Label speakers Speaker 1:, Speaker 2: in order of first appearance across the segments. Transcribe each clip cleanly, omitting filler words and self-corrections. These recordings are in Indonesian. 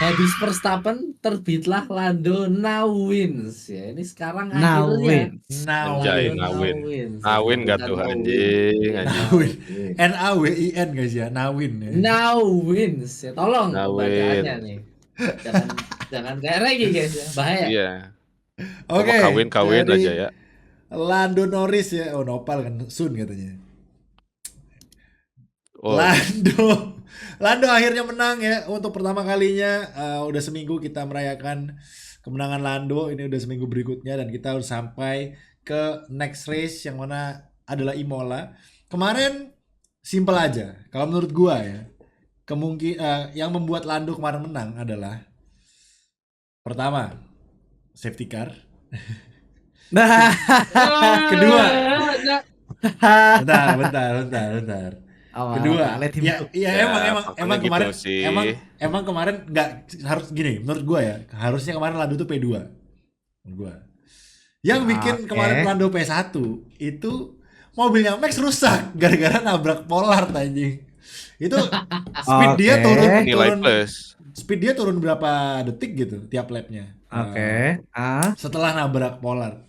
Speaker 1: Habis Verstappen terbitlah Lando now wins ya. Ini sekarang
Speaker 2: Now
Speaker 1: akhirnya
Speaker 2: wins.
Speaker 3: Nawin.
Speaker 1: Lando
Speaker 4: Anjay,
Speaker 1: now
Speaker 4: Nawin.
Speaker 1: wins ya.
Speaker 4: Nawin gak
Speaker 1: Bukan
Speaker 4: tuh
Speaker 1: no win.
Speaker 4: anjing,
Speaker 1: Iya
Speaker 4: anjing.
Speaker 1: now
Speaker 3: Nawin.
Speaker 1: win.
Speaker 3: Nawin guys ya, Nawin ya.
Speaker 1: Now wins ya. Tolong pembacaannya
Speaker 4: Nawin.
Speaker 1: nih. Jangan jangan kayak Regi guys ya. Bahaya.
Speaker 4: Iya. Gua mau
Speaker 3: Oke,
Speaker 4: kawin-kawin aja
Speaker 3: dari
Speaker 4: ya.
Speaker 3: Lando Norris ya. Oh, Nopal kan Sun katanya.
Speaker 4: Oh,
Speaker 3: Lando. Lando akhirnya menang ya untuk pertama kalinya. Udah seminggu kita merayakan kemenangan Lando. Ini udah seminggu berikutnya dan kita harus sampai ke next race yang mana adalah Imola. Kemarin simple aja. Kalau menurut gua ya, yang membuat Lando kemarin menang adalah pertama safety car.
Speaker 2: Nah,
Speaker 3: Kedua,
Speaker 1: Nah,
Speaker 3: bentar.
Speaker 2: awal
Speaker 3: Kedua,
Speaker 2: let him
Speaker 3: ya,
Speaker 2: cook.
Speaker 3: ya
Speaker 4: ya
Speaker 3: emang
Speaker 4: pokoknya gitu
Speaker 3: kemarin
Speaker 4: sih.
Speaker 3: emang kemarin nggak harus gini. Menurut gua ya, harusnya kemarin Lando tuh P2. Menurut gua. Yang bikin kemarin
Speaker 2: Oke.
Speaker 3: Lando P1 itu mobilnya Max rusak gara-gara nabrak Polar anjing. Itu speed dia
Speaker 2: Oke.
Speaker 4: Nilai plus.
Speaker 3: speed dia turun berapa detik gitu tiap lapnya.
Speaker 2: Oke.
Speaker 3: Setelah nabrak Polar.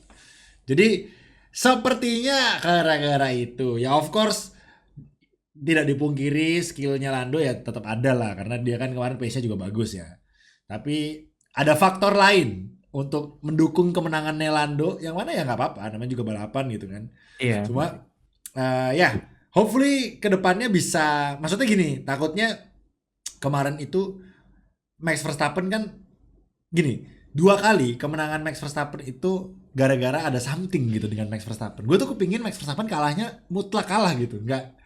Speaker 3: Jadi sepertinya gara-gara itu ya of course tidak dipungkiri skillnya Lando ya tetap ada lah karena dia kan kemarin pace-nya juga bagus ya. Tapi ada faktor lain untuk mendukung kemenangannya Lando yang mana ya nggak apa-apa namanya juga balapan gitu kan.
Speaker 2: Iya.
Speaker 3: Cuma ya hopefully kedepannya bisa maksudnya gini takutnya kemarin itu Max Verstappen kan gini 2 kali kemenangan Max Verstappen itu gara-gara ada something gitu dengan Max Verstappen. Gue tuh kepingin Max Verstappen kalahnya mutlak kalah gitu nggak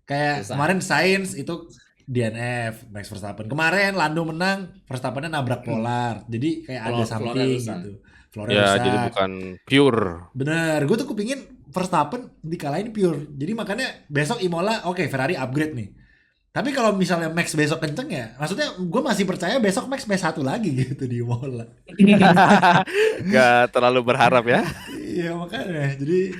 Speaker 3: kayak
Speaker 1: susah.
Speaker 3: kemarin Sainz itu DNF Max Verstappen. Kemarin Lando menang, Verstappennya nabrak Polar. Jadi kayak ada
Speaker 1: Floor-nya
Speaker 3: something
Speaker 1: rusak.
Speaker 3: gitu. Floornya
Speaker 4: Ya,
Speaker 3: rusak.
Speaker 4: jadi bukan pure.
Speaker 3: Bener, gue tuh kepingin Verstappen dikalahin pure. Jadi makanya besok Imola, oke Ferrari upgrade nih. Tapi kalau misalnya Max besok kenceng ya, maksudnya gue masih percaya besok Max P1 lagi gitu di Imola.
Speaker 4: Gak terlalu berharap ya.
Speaker 3: Iya makanya, jadi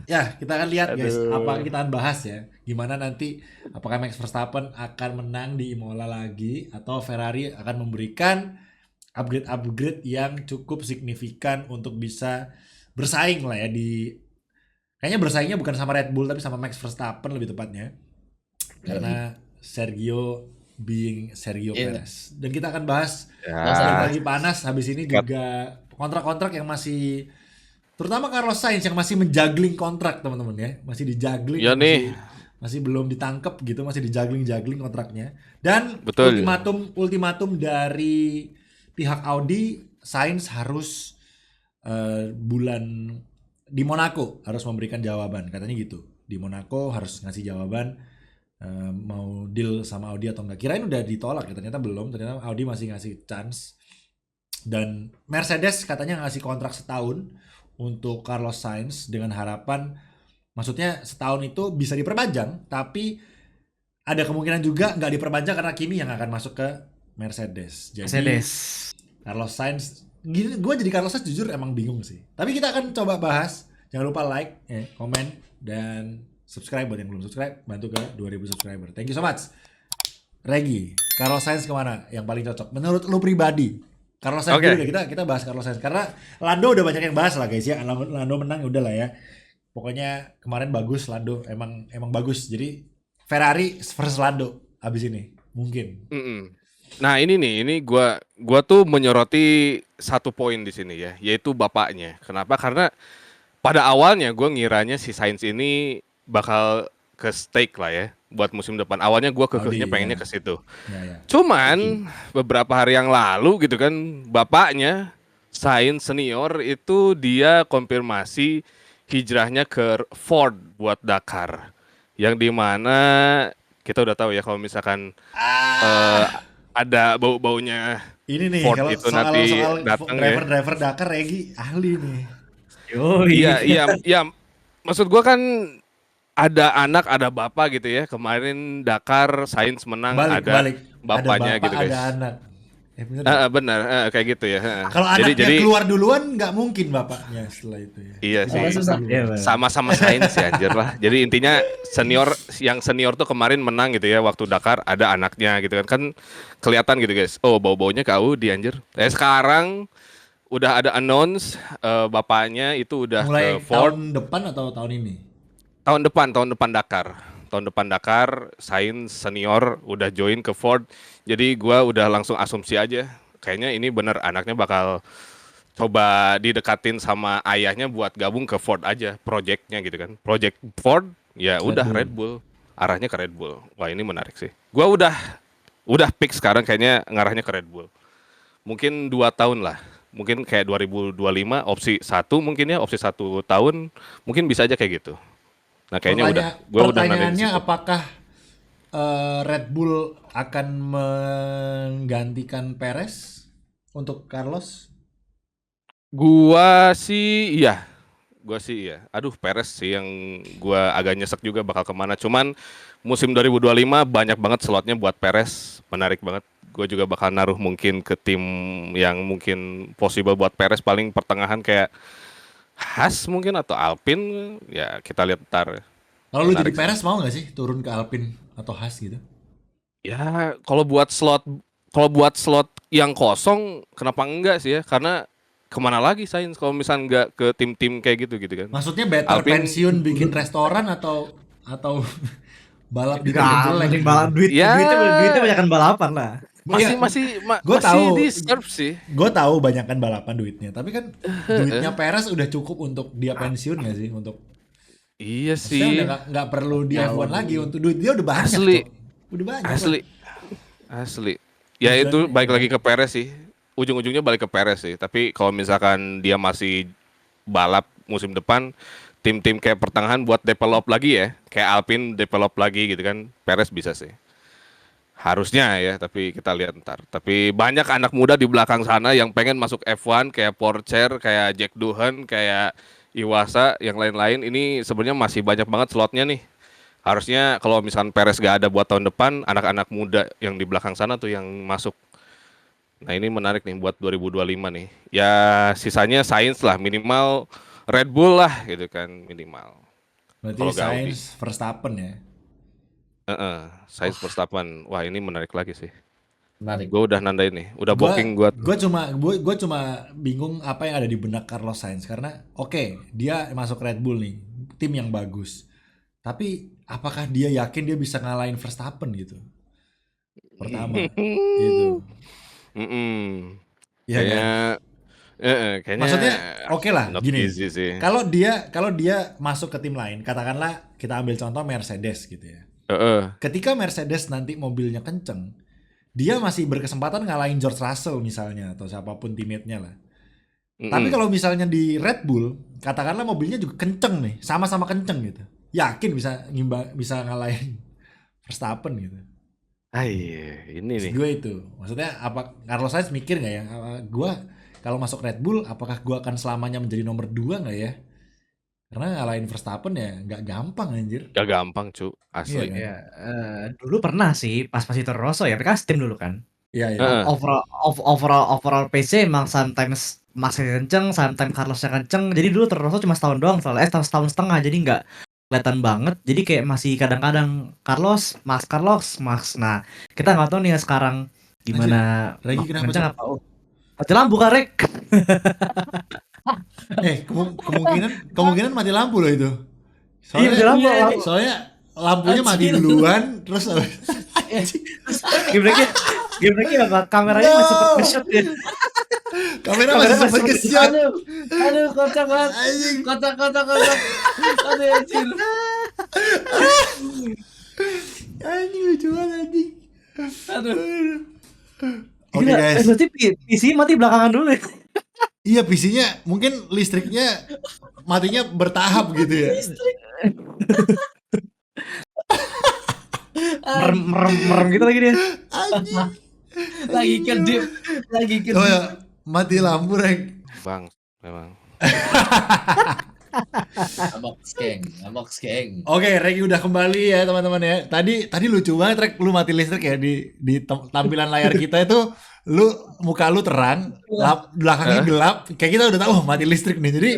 Speaker 3: ya kita akan lihat guys, apa
Speaker 4: Aduh.
Speaker 3: kita akan bahas ya. Gimana nanti apakah Max Verstappen akan menang di Imola lagi atau Ferrari akan memberikan upgrade-upgrade yang cukup signifikan untuk bisa bersaing lah ya di kayaknya bersaingnya bukan sama Red Bull tapi sama Max Verstappen lebih tepatnya. Karena Sergio being Sergio
Speaker 1: Iya.
Speaker 3: Perez. Dan kita akan bahas
Speaker 4: Ya.
Speaker 3: lagi panas habis ini
Speaker 4: Sikat.
Speaker 3: juga kontrak-kontrak yang masih terutama Carlos Sainz yang masih menjuggling kontrak teman-teman ya masih dijuggling
Speaker 4: Iya nih.
Speaker 3: masih belum ditangkap gitu masih dijuggling kontraknya dan
Speaker 4: Betul.
Speaker 3: ultimatum dari pihak Audi Sainz harus bulan di Monaco harus memberikan jawaban katanya gitu di Monaco harus ngasih jawaban mau deal sama Audi atau enggak kirain udah ditolak ya ternyata belum ternyata Audi masih ngasih chance dan Mercedes katanya ngasih kontrak setahun untuk Carlos Sainz dengan harapan maksudnya setahun itu bisa diperpanjang tapi ada kemungkinan juga nggak diperpanjang karena Kimi yang akan masuk ke Mercedes. Jadi
Speaker 2: Mercedes.
Speaker 3: Carlos Sainz gini gue jadi Carlos Sainz jujur emang bingung sih. Tapi kita akan coba bahas. Jangan lupa like, komen dan subscribe buat yang belum subscribe bantu ke 2000 subscriber. Thank you so much. Regi, Carlos Sainz kemana yang paling cocok menurut lu pribadi? Carlos Sainz
Speaker 4: Oke.
Speaker 3: dulu deh, kita bahas Carlos Sainz karena Lando udah banyak yang bahas lah guys ya. Lando menang udah lah ya. Pokoknya kemarin bagus Lando emang bagus. Jadi Ferrari versus Lando abis ini mungkin.
Speaker 4: Mm-mm. Nah ini gua tuh menyoroti satu poin di sini ya, yaitu bapaknya. Kenapa? Karena pada awalnya gue ngiranya si Sainz ini bakal ke stake lah ya buat musim depan. Awalnya gue kekehnya
Speaker 3: Audi,
Speaker 4: pengennya
Speaker 3: ya.
Speaker 4: ke situ.
Speaker 3: Ya.
Speaker 4: Cuman beberapa hari yang lalu gitu kan bapaknya Sainz senior itu dia konfirmasi hijrahnya ke Ford buat Dakar. Yang dimana kita udah tahu ya kalau misalkan ada bau-baunya
Speaker 3: Ini nih
Speaker 4: Ford
Speaker 3: kalau
Speaker 4: itu
Speaker 3: soal
Speaker 4: nanti datang ya.
Speaker 3: driver Dakar Regi ahli nih.
Speaker 4: Iya, maksud gua kan ada anak, ada bapak gitu ya. Kemarin Dakar Sainz menang, ada
Speaker 3: Balik. Ada
Speaker 4: bapaknya
Speaker 3: bapak,
Speaker 4: gitu guys.
Speaker 3: ada anak. Bener nggak?
Speaker 4: Benar, kayak gitu ya.
Speaker 3: Kalau anaknya keluar duluan nggak mungkin bapaknya setelah itu ya.
Speaker 4: Iya sih.
Speaker 1: Soalnya susah.
Speaker 2: Iya, bener.
Speaker 4: Sama-sama sains ya anjir lah. Jadi intinya yang senior tuh kemarin menang gitu ya waktu Dakar, ada anaknya gitu kan. Kan kelihatan gitu guys. Oh, bau-baunya ke Audi anjir. Sekarang udah ada announce bapaknya itu udah
Speaker 3: Mulai
Speaker 4: ke Ford
Speaker 3: tahun depan atau tahun ini?
Speaker 4: tahun depan Dakar. Tahun depan Dakar, Sainz senior udah join ke Ford. Jadi gua udah langsung asumsi aja. Kayaknya ini bener anaknya bakal coba didekatin sama ayahnya buat gabung ke Ford aja, projectnya gitu kan. Project Ford, ya udah Red Bull. Arahnya ke Red Bull. Wah ini menarik sih. Gua udah pick sekarang kayaknya ngarahnya ke Red Bull. Mungkin 2 tahun lah. Mungkin kayak 2025 opsi 1 mungkin ya, opsi 1 tahun. Mungkin bisa aja kayak gitu. Nah kayaknya gua udah nanda di
Speaker 3: Pertanyaannya
Speaker 4: situ.
Speaker 3: apakah Red Bull akan menggantikan Perez untuk Carlos?
Speaker 4: Gua sih iya. Aduh, Perez sih yang gua agak nyesek juga bakal kemana. Cuman musim 2025 banyak banget slotnya buat Perez, menarik banget. Gua juga bakal naruh mungkin ke tim yang mungkin possible buat Perez, paling pertengahan kayak Haas mungkin atau Alpine. Ya kita lihat ntar.
Speaker 3: Kalau lu jadi
Speaker 4: Menarik sih.
Speaker 3: Perez mau nggak sih turun ke Alpine atau Haas gitu?
Speaker 4: Ya kalau buat slot yang kosong kenapa enggak sih ya? Karena kemana lagi Sainz kalau misalnya nggak ke tim-tim kayak gitu kan?
Speaker 3: Maksudnya better
Speaker 4: Alpine
Speaker 3: pensiun bikin restoran atau balap di tempat
Speaker 2: Enggak,
Speaker 3: jelek
Speaker 2: mending
Speaker 3: gitu?
Speaker 2: balap
Speaker 4: Ya.
Speaker 2: duitnya banyakan balapan lah.
Speaker 3: Gue tahu,
Speaker 4: deserve sih.
Speaker 3: gue tahu banyakkan balapan duitnya, tapi kan duitnya Perez udah cukup untuk dia pensiun nggak sih? Untuk
Speaker 4: Iya
Speaker 3: maksudnya
Speaker 4: sih.
Speaker 3: udah nggak perlu di F1 lagi, untuk duit dia udah banyak.
Speaker 4: Asli.
Speaker 3: Cok. Udah banyak.
Speaker 4: Asli. Ya
Speaker 3: Tujuannya
Speaker 4: itu balik
Speaker 3: ya.
Speaker 4: lagi ke Perez sih. Ujung-ujungnya balik ke Perez sih. Tapi kalau misalkan dia masih balap musim depan, tim-tim kayak pertengahan buat develop lagi ya, kayak Alpine develop lagi gitu kan, Perez bisa sih. Harusnya ya, tapi kita lihat ntar. Tapi banyak anak muda di belakang sana yang pengen masuk F1 kayak Porsche, kayak Jack Doohan, kayak Iwasa, yang lain-lain. Ini sebenarnya masih banyak banget slotnya nih. Harusnya kalau misalkan Perez gak ada buat tahun depan, anak-anak muda yang di belakang sana tuh yang masuk. Nah ini menarik nih buat 2025 nih. Ya sisanya Sainz lah, minimal Red Bull lah gitu kan, minimal.
Speaker 3: Berarti
Speaker 4: Kalau nggak Audi.
Speaker 3: Sainz Verstappen ya.
Speaker 4: Sainz Verstappen. Wah ini menarik lagi sih.
Speaker 1: Menarik.
Speaker 4: Gue udah nandain nih, udah booking gue.
Speaker 3: Gue cuma bingung apa yang ada di benak Carlos Sainz karena oke, dia masuk Red Bull nih, tim yang bagus. Tapi apakah dia yakin dia bisa ngalahin Verstappen gitu? Pertama gitu. Iya
Speaker 4: Kayaknya,
Speaker 3: kan?
Speaker 4: kayaknya
Speaker 3: Maksudnya oke lah
Speaker 4: not
Speaker 3: gini.
Speaker 4: easy sih.
Speaker 3: Kalau dia masuk ke tim lain, katakanlah kita ambil contoh Mercedes gitu ya. Ketika Mercedes nanti mobilnya kenceng, dia masih berkesempatan ngalahin George Russell misalnya atau siapapun teammate-nya lah. Tapi kalau misalnya di Red Bull, katakanlah mobilnya juga kenceng nih, sama-sama kenceng gitu. Yakin bisa ngalahin Verstappen gitu.
Speaker 4: Iya, ini nih.
Speaker 3: Gue itu. Maksudnya apa Carlos Sainz mikir nggak ya? Gue kalau masuk Red Bull, apakah gue akan selamanya menjadi nomor 2 nggak ya? Karena ngalahin Verstappen ya nggak gampang anjir.
Speaker 4: Gak gampang cu, asli.
Speaker 3: Iya kan?
Speaker 2: Ya, dulu pernah sih pas masih Toro Rosso ya, mereka tim dulu kan.
Speaker 3: Iya ya.
Speaker 2: Overall PC emang sometimes masih kenceng, sometimes Carlosnya kenceng. Jadi dulu Toro Rosso cuma setahun doang soalnya, setahun setengah, jadi nggak kelihatan banget. Jadi kayak masih kadang-kadang Carlos. Nah, kita nggak tahu nih ya sekarang gimana.
Speaker 3: Regi kenapa,
Speaker 2: kenceng
Speaker 3: Cok?
Speaker 2: apa? Oh, mati lampu kan, Rek?
Speaker 3: Kemungkinan mati lampu loh itu.
Speaker 2: Iya, mati lampu.
Speaker 3: Soalnya lampunya mati duluan, terus
Speaker 2: Gimana apa? Kameranya masih sempat nge-shoot ya.
Speaker 3: kamera masih sempat ke-shot.
Speaker 1: Aduh, kocak banget.
Speaker 3: Anjing.
Speaker 1: Kocak. Aduh, anjir.
Speaker 3: Anjing lucu banget anjing.
Speaker 1: Aduh.
Speaker 3: Oke
Speaker 2: Gila,
Speaker 3: guys.
Speaker 2: berarti PC mati belakangan dulu ya.
Speaker 3: Iya PC-nya mungkin listriknya matinya bertahap gitu ya.
Speaker 2: Merem gitu lagi dia.
Speaker 3: Anjing.
Speaker 1: Lagi kedip.
Speaker 3: Oh ya, mati lampu Rek.
Speaker 4: Bang, memang.
Speaker 1: Ngambek skeng.
Speaker 3: Oke, Regi udah kembali ya teman-teman ya. Tadi lucu banget Rek, lu mati listrik ya di tampilan layar kita itu muka lu terang, belakangnya
Speaker 4: Hah?
Speaker 3: gelap, kayak kita udah tahu mati listrik nih. Jadi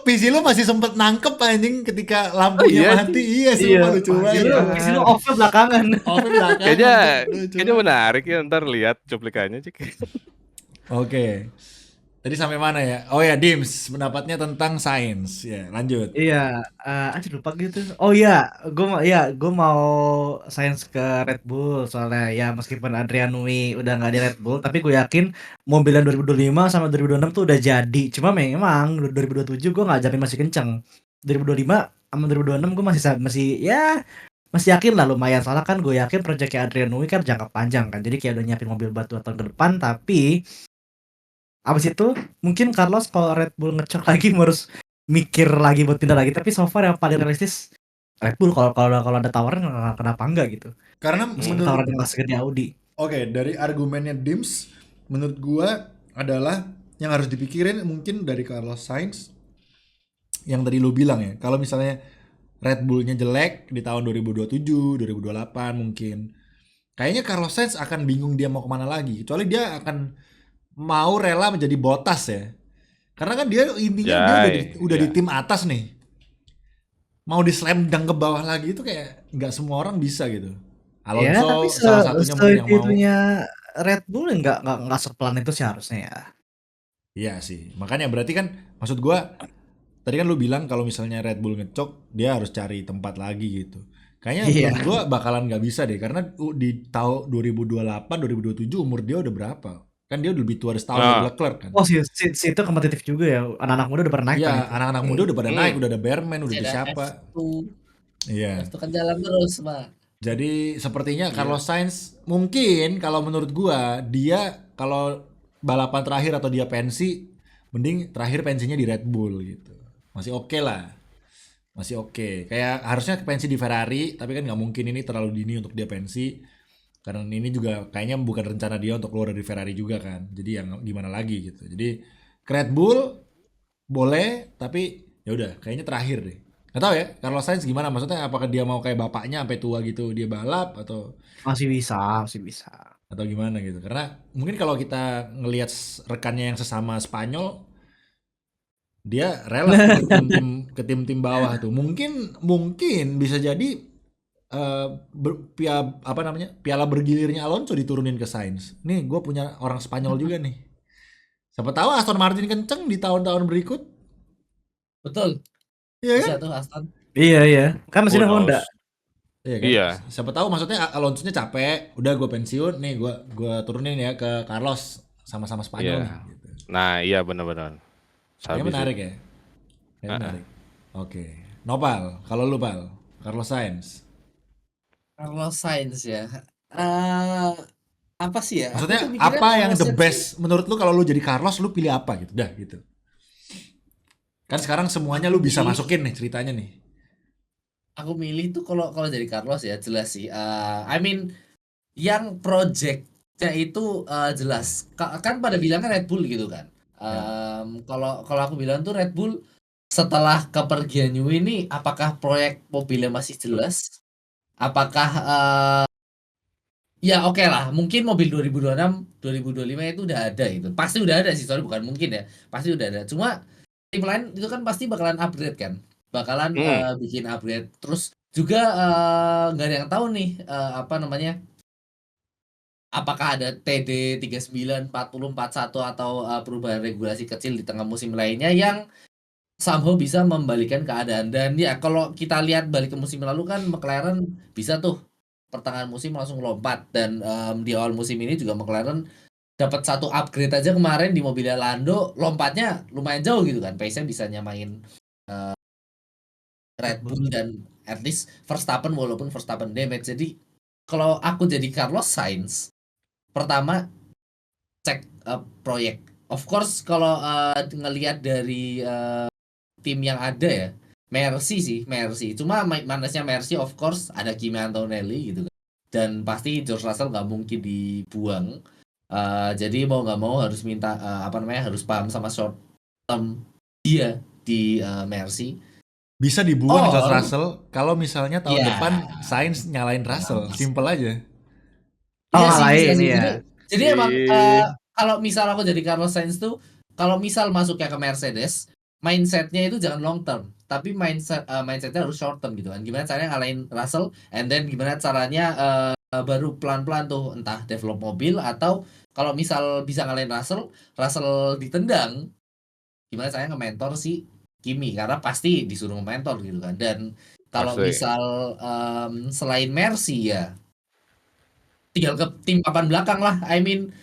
Speaker 3: PC lu masih sempet nangkep anjing ketika lampunya
Speaker 4: Iya,
Speaker 3: mati. Iya,
Speaker 2: Iya,
Speaker 3: sumpah lucu
Speaker 2: di
Speaker 3: banget.
Speaker 2: lu di sini off-nya belakangan.
Speaker 3: Oke belakang.
Speaker 4: kayaknya
Speaker 3: Lucu
Speaker 4: kayaknya
Speaker 3: banget.
Speaker 4: menarik ya, ntar lihat cuplikannya Cik.
Speaker 3: Oke. Tadi sampai mana ya? Oh ya, Dims, pendapatnya tentang sains. Ya, lanjut.
Speaker 2: Iya, aduh lupa gitu. Oh iya, gue mau sains ke Red Bull soalnya ya meskipun Adrian Nui udah nggak di Red Bull, tapi gue yakin mobil yang 2025 sama 2026 tuh udah jadi. Cuma memang 2027 gue nggak jamin masih kenceng. 2025 sama 2026 gue masih yakin lah lumayan. Soalnya kan gue yakin proyeknya Adrian Nui kan jangka panjang kan. Jadi kayak udah nyiapin mobil buat 2 tahun ke depan, tapi abis itu mungkin Carlos kalau Red Bull ngecok lagi harus mikir lagi buat pindah lagi. Tapi so far yang paling realistis Red Bull kalau ada tawaran kenapa enggak gitu.
Speaker 3: Karena
Speaker 2: Meskipun
Speaker 3: menurut
Speaker 2: tawaran yang segede Audi.
Speaker 3: Oke, dari argumennya Dims, menurut gua adalah yang harus dipikirin mungkin dari Carlos Sainz yang tadi lu bilang ya. Kalau misalnya Red Bull-nya jelek di tahun 2027, 2028 mungkin. Kayaknya Carlos Sainz akan bingung dia mau kemana lagi. Kecuali dia akan mau rela menjadi Bottas ya. Karena kan dia intinya dia udah di
Speaker 4: Ya.
Speaker 3: tim atas nih. Mau di slam dunk ke bawah lagi itu kayak nggak semua orang bisa gitu.
Speaker 2: Ya, tapi
Speaker 3: Alonso salah satunya mungkin yang mau.
Speaker 2: itunya Red Bull enggak sepelan itu sih harusnya ya.
Speaker 3: Iya sih. Makanya berarti kan maksud gua tadi kan lu bilang kalau misalnya Red Bull ngecok dia harus cari tempat lagi gitu. Kayaknya
Speaker 2: Iya.
Speaker 3: menurut gua bakalan nggak bisa deh karena di tahun 2028 2027 umur dia udah berapa? Kan dia udah lebih tua setahun dari
Speaker 4: Nah,
Speaker 3: Leclerc kan.
Speaker 2: Oh si itu kompetitif juga ya. Anak-anak muda udah pernah naik
Speaker 3: Iya,
Speaker 2: kan itu.
Speaker 3: anak-anak muda udah pada naik, udah ada Berman, udah
Speaker 1: Masih
Speaker 3: ada
Speaker 1: ada
Speaker 3: siapa.
Speaker 1: F2.
Speaker 3: Iya.
Speaker 1: F2 kan jalan terus, Pak.
Speaker 3: Jadi sepertinya
Speaker 4: Iya.
Speaker 3: Carlos Sainz mungkin kalau menurut gua dia kalau balapan terakhir atau dia pensi mending terakhir pensinya di Red Bull gitu. Masih oke lah. Masih oke. Kayak harusnya pensi di Ferrari, tapi kan nggak mungkin ini terlalu dini untuk dia pensi. Karena ini juga kayaknya bukan rencana dia untuk keluar dari Ferrari juga kan. Jadi yang gimana lagi gitu. Jadi ke Red Bull boleh, tapi ya udah kayaknya terakhir deh. Nggak tahu ya, Carlos Sainz gimana? Maksudnya apakah dia mau kayak bapaknya sampai tua gitu dia balap
Speaker 2: Masih bisa.
Speaker 3: atau gimana gitu? Karena mungkin kalau kita ngelihat rekannya yang sesama Spanyol, dia rela ke tim-tim bawah tuh. Mungkin bisa jadi apa namanya? Piala bergilirnya Alonso diturunin ke Sainz. Nih, gue punya orang Spanyol juga nih. Siapa tahu Aston Martin kenceng di tahun-tahun berikut.
Speaker 1: Betul.
Speaker 3: Iya kan?
Speaker 1: Bisa tuh Aston.
Speaker 2: Iya. Kan
Speaker 4: who
Speaker 2: mesinnya
Speaker 4: knows?
Speaker 2: Honda.
Speaker 3: Iya kan?
Speaker 4: Iya.
Speaker 3: Siapa tahu maksudnya Alonso-nya capek, udah gue pensiun, nih gue turunin ya ke Carlos sama-sama Spanyol
Speaker 4: Iya.
Speaker 3: nih. Gitu.
Speaker 4: Nah, iya benar-benar.
Speaker 3: Kayaknya
Speaker 4: Sabi
Speaker 3: menarik
Speaker 4: sih.
Speaker 3: ya. Kayaknya menarik. Oke. Nopal, kalau lu Pal, Carlos Sainz.
Speaker 1: Carlos Sainz ya. Eh apa sih ya? Aku
Speaker 3: Maksudnya
Speaker 1: tuh mikirnya
Speaker 3: apa yang
Speaker 1: Carlos
Speaker 3: the
Speaker 1: Sainz
Speaker 3: best menurut lu kalau lu jadi Carlos lu pilih apa gitu? Dah gitu. Kan sekarang semuanya lu bisa
Speaker 1: Pilih.
Speaker 3: masukin nih ceritanya nih.
Speaker 1: Aku milih tuh kalau jadi Carlos ya jelas sih. I mean yang projectnya itu jelas. Kan pada bilangnya Red Bull gitu kan.
Speaker 3: Ya.
Speaker 1: Kalau aku bilang tuh Red Bull setelah kepergian Newey ini apakah proyek mobilnya masih jelas? Apakah ya oke lah, mungkin mobil 2026, 2025 itu udah ada itu. Pasti udah ada sih, soalnya bukan mungkin ya. Pasti udah ada. Cuma tim lain itu kan pasti bakalan upgrade kan. Bakalan bikin upgrade. Terus juga nggak ada yang tahu nih apa namanya? Apakah ada TD 39, 40, 41 atau perubahan regulasi kecil di tengah musim lainnya yang somehow bisa membalikan keadaan. Dan ya kalau kita lihat balik ke musim lalu kan McLaren bisa tuh pertengahan musim langsung lompat. Dan di awal musim ini juga McLaren dapat satu upgrade aja kemarin di mobilnya Lando, lompatnya lumayan jauh gitu kan, pace-nya bisa nyamain Red Bull dan at least Verstappen walaupun Verstappen damage. Jadi kalau aku jadi Carlos Sainz, pertama cek proyek. Of course kalau ngelihat dari tim yang ada ya, Mercy. Cuma manasnya Mercy of course ada Kimi Antonelli gitu kan. Dan pasti George Russell nggak mungkin dibuang. Jadi mau nggak mau harus minta harus paham sama short term dia di Mercy.
Speaker 3: Bisa dibuang George
Speaker 1: Or-
Speaker 3: Russell kalau misalnya tahun
Speaker 1: Iya.
Speaker 3: depan Sainz nyalain Russell, simple aja.
Speaker 2: Oh,
Speaker 1: Iya sih, bisa
Speaker 2: lain
Speaker 1: sih.
Speaker 2: ya.
Speaker 1: Jadi Jadi
Speaker 4: Si
Speaker 1: emang kalau misal aku jadi Carlos Sainz tuh, kalau misal masuknya ke Mercedes, mindsetnya itu jangan long term, tapi mindsetnya harus short term gitu kan. Gimana caranya ngalahin Russell, and then gimana caranya baru pelan-pelan tuh entah develop mobil atau kalau misal bisa ngalahin Russell ditendang, gimana caranya nge-mentor si Kimi karena pasti disuruh nge-mentor gitu kan. Dan kalau
Speaker 4: pasti.
Speaker 1: misal selain Mercy ya tinggal ke tim papan belakang lah. I mean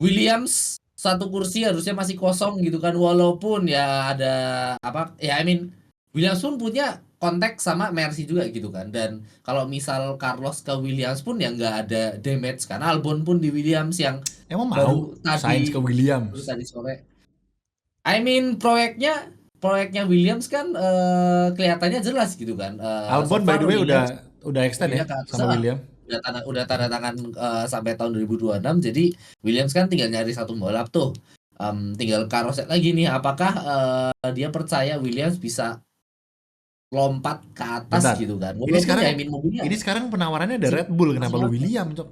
Speaker 1: Williams satu kursi harusnya masih kosong gitu kan walaupun ya ada apa ya I mean Williams pun punya kontak sama Mercy juga gitu kan dan kalau misal Carlos ke Williams pun ya nggak ada damage karena Albon pun di Williams yang
Speaker 3: Emang mau
Speaker 1: baru
Speaker 3: Sainz ke
Speaker 1: tadi
Speaker 3: Williams?
Speaker 1: sore I mean proyeknya Williams kan kelihatannya jelas gitu kan so
Speaker 3: Albon by
Speaker 1: far
Speaker 3: the way
Speaker 1: Williams
Speaker 3: udah extend ya
Speaker 1: dealnya ke atas
Speaker 3: sama William.
Speaker 1: udah tanda tangan sampai tahun 2026 jadi Williams kan tinggal nyari satu balap tuh. Tinggal Carlos lagi nih apakah dia percaya Williams bisa lompat ke atas
Speaker 3: Bentar.
Speaker 1: gitu kan
Speaker 3: Ini
Speaker 1: walaupun
Speaker 3: sekarang
Speaker 1: ya I mean mobilnya
Speaker 3: ini sekarang penawarannya ada Red Bull, kenapa lu William, Cok?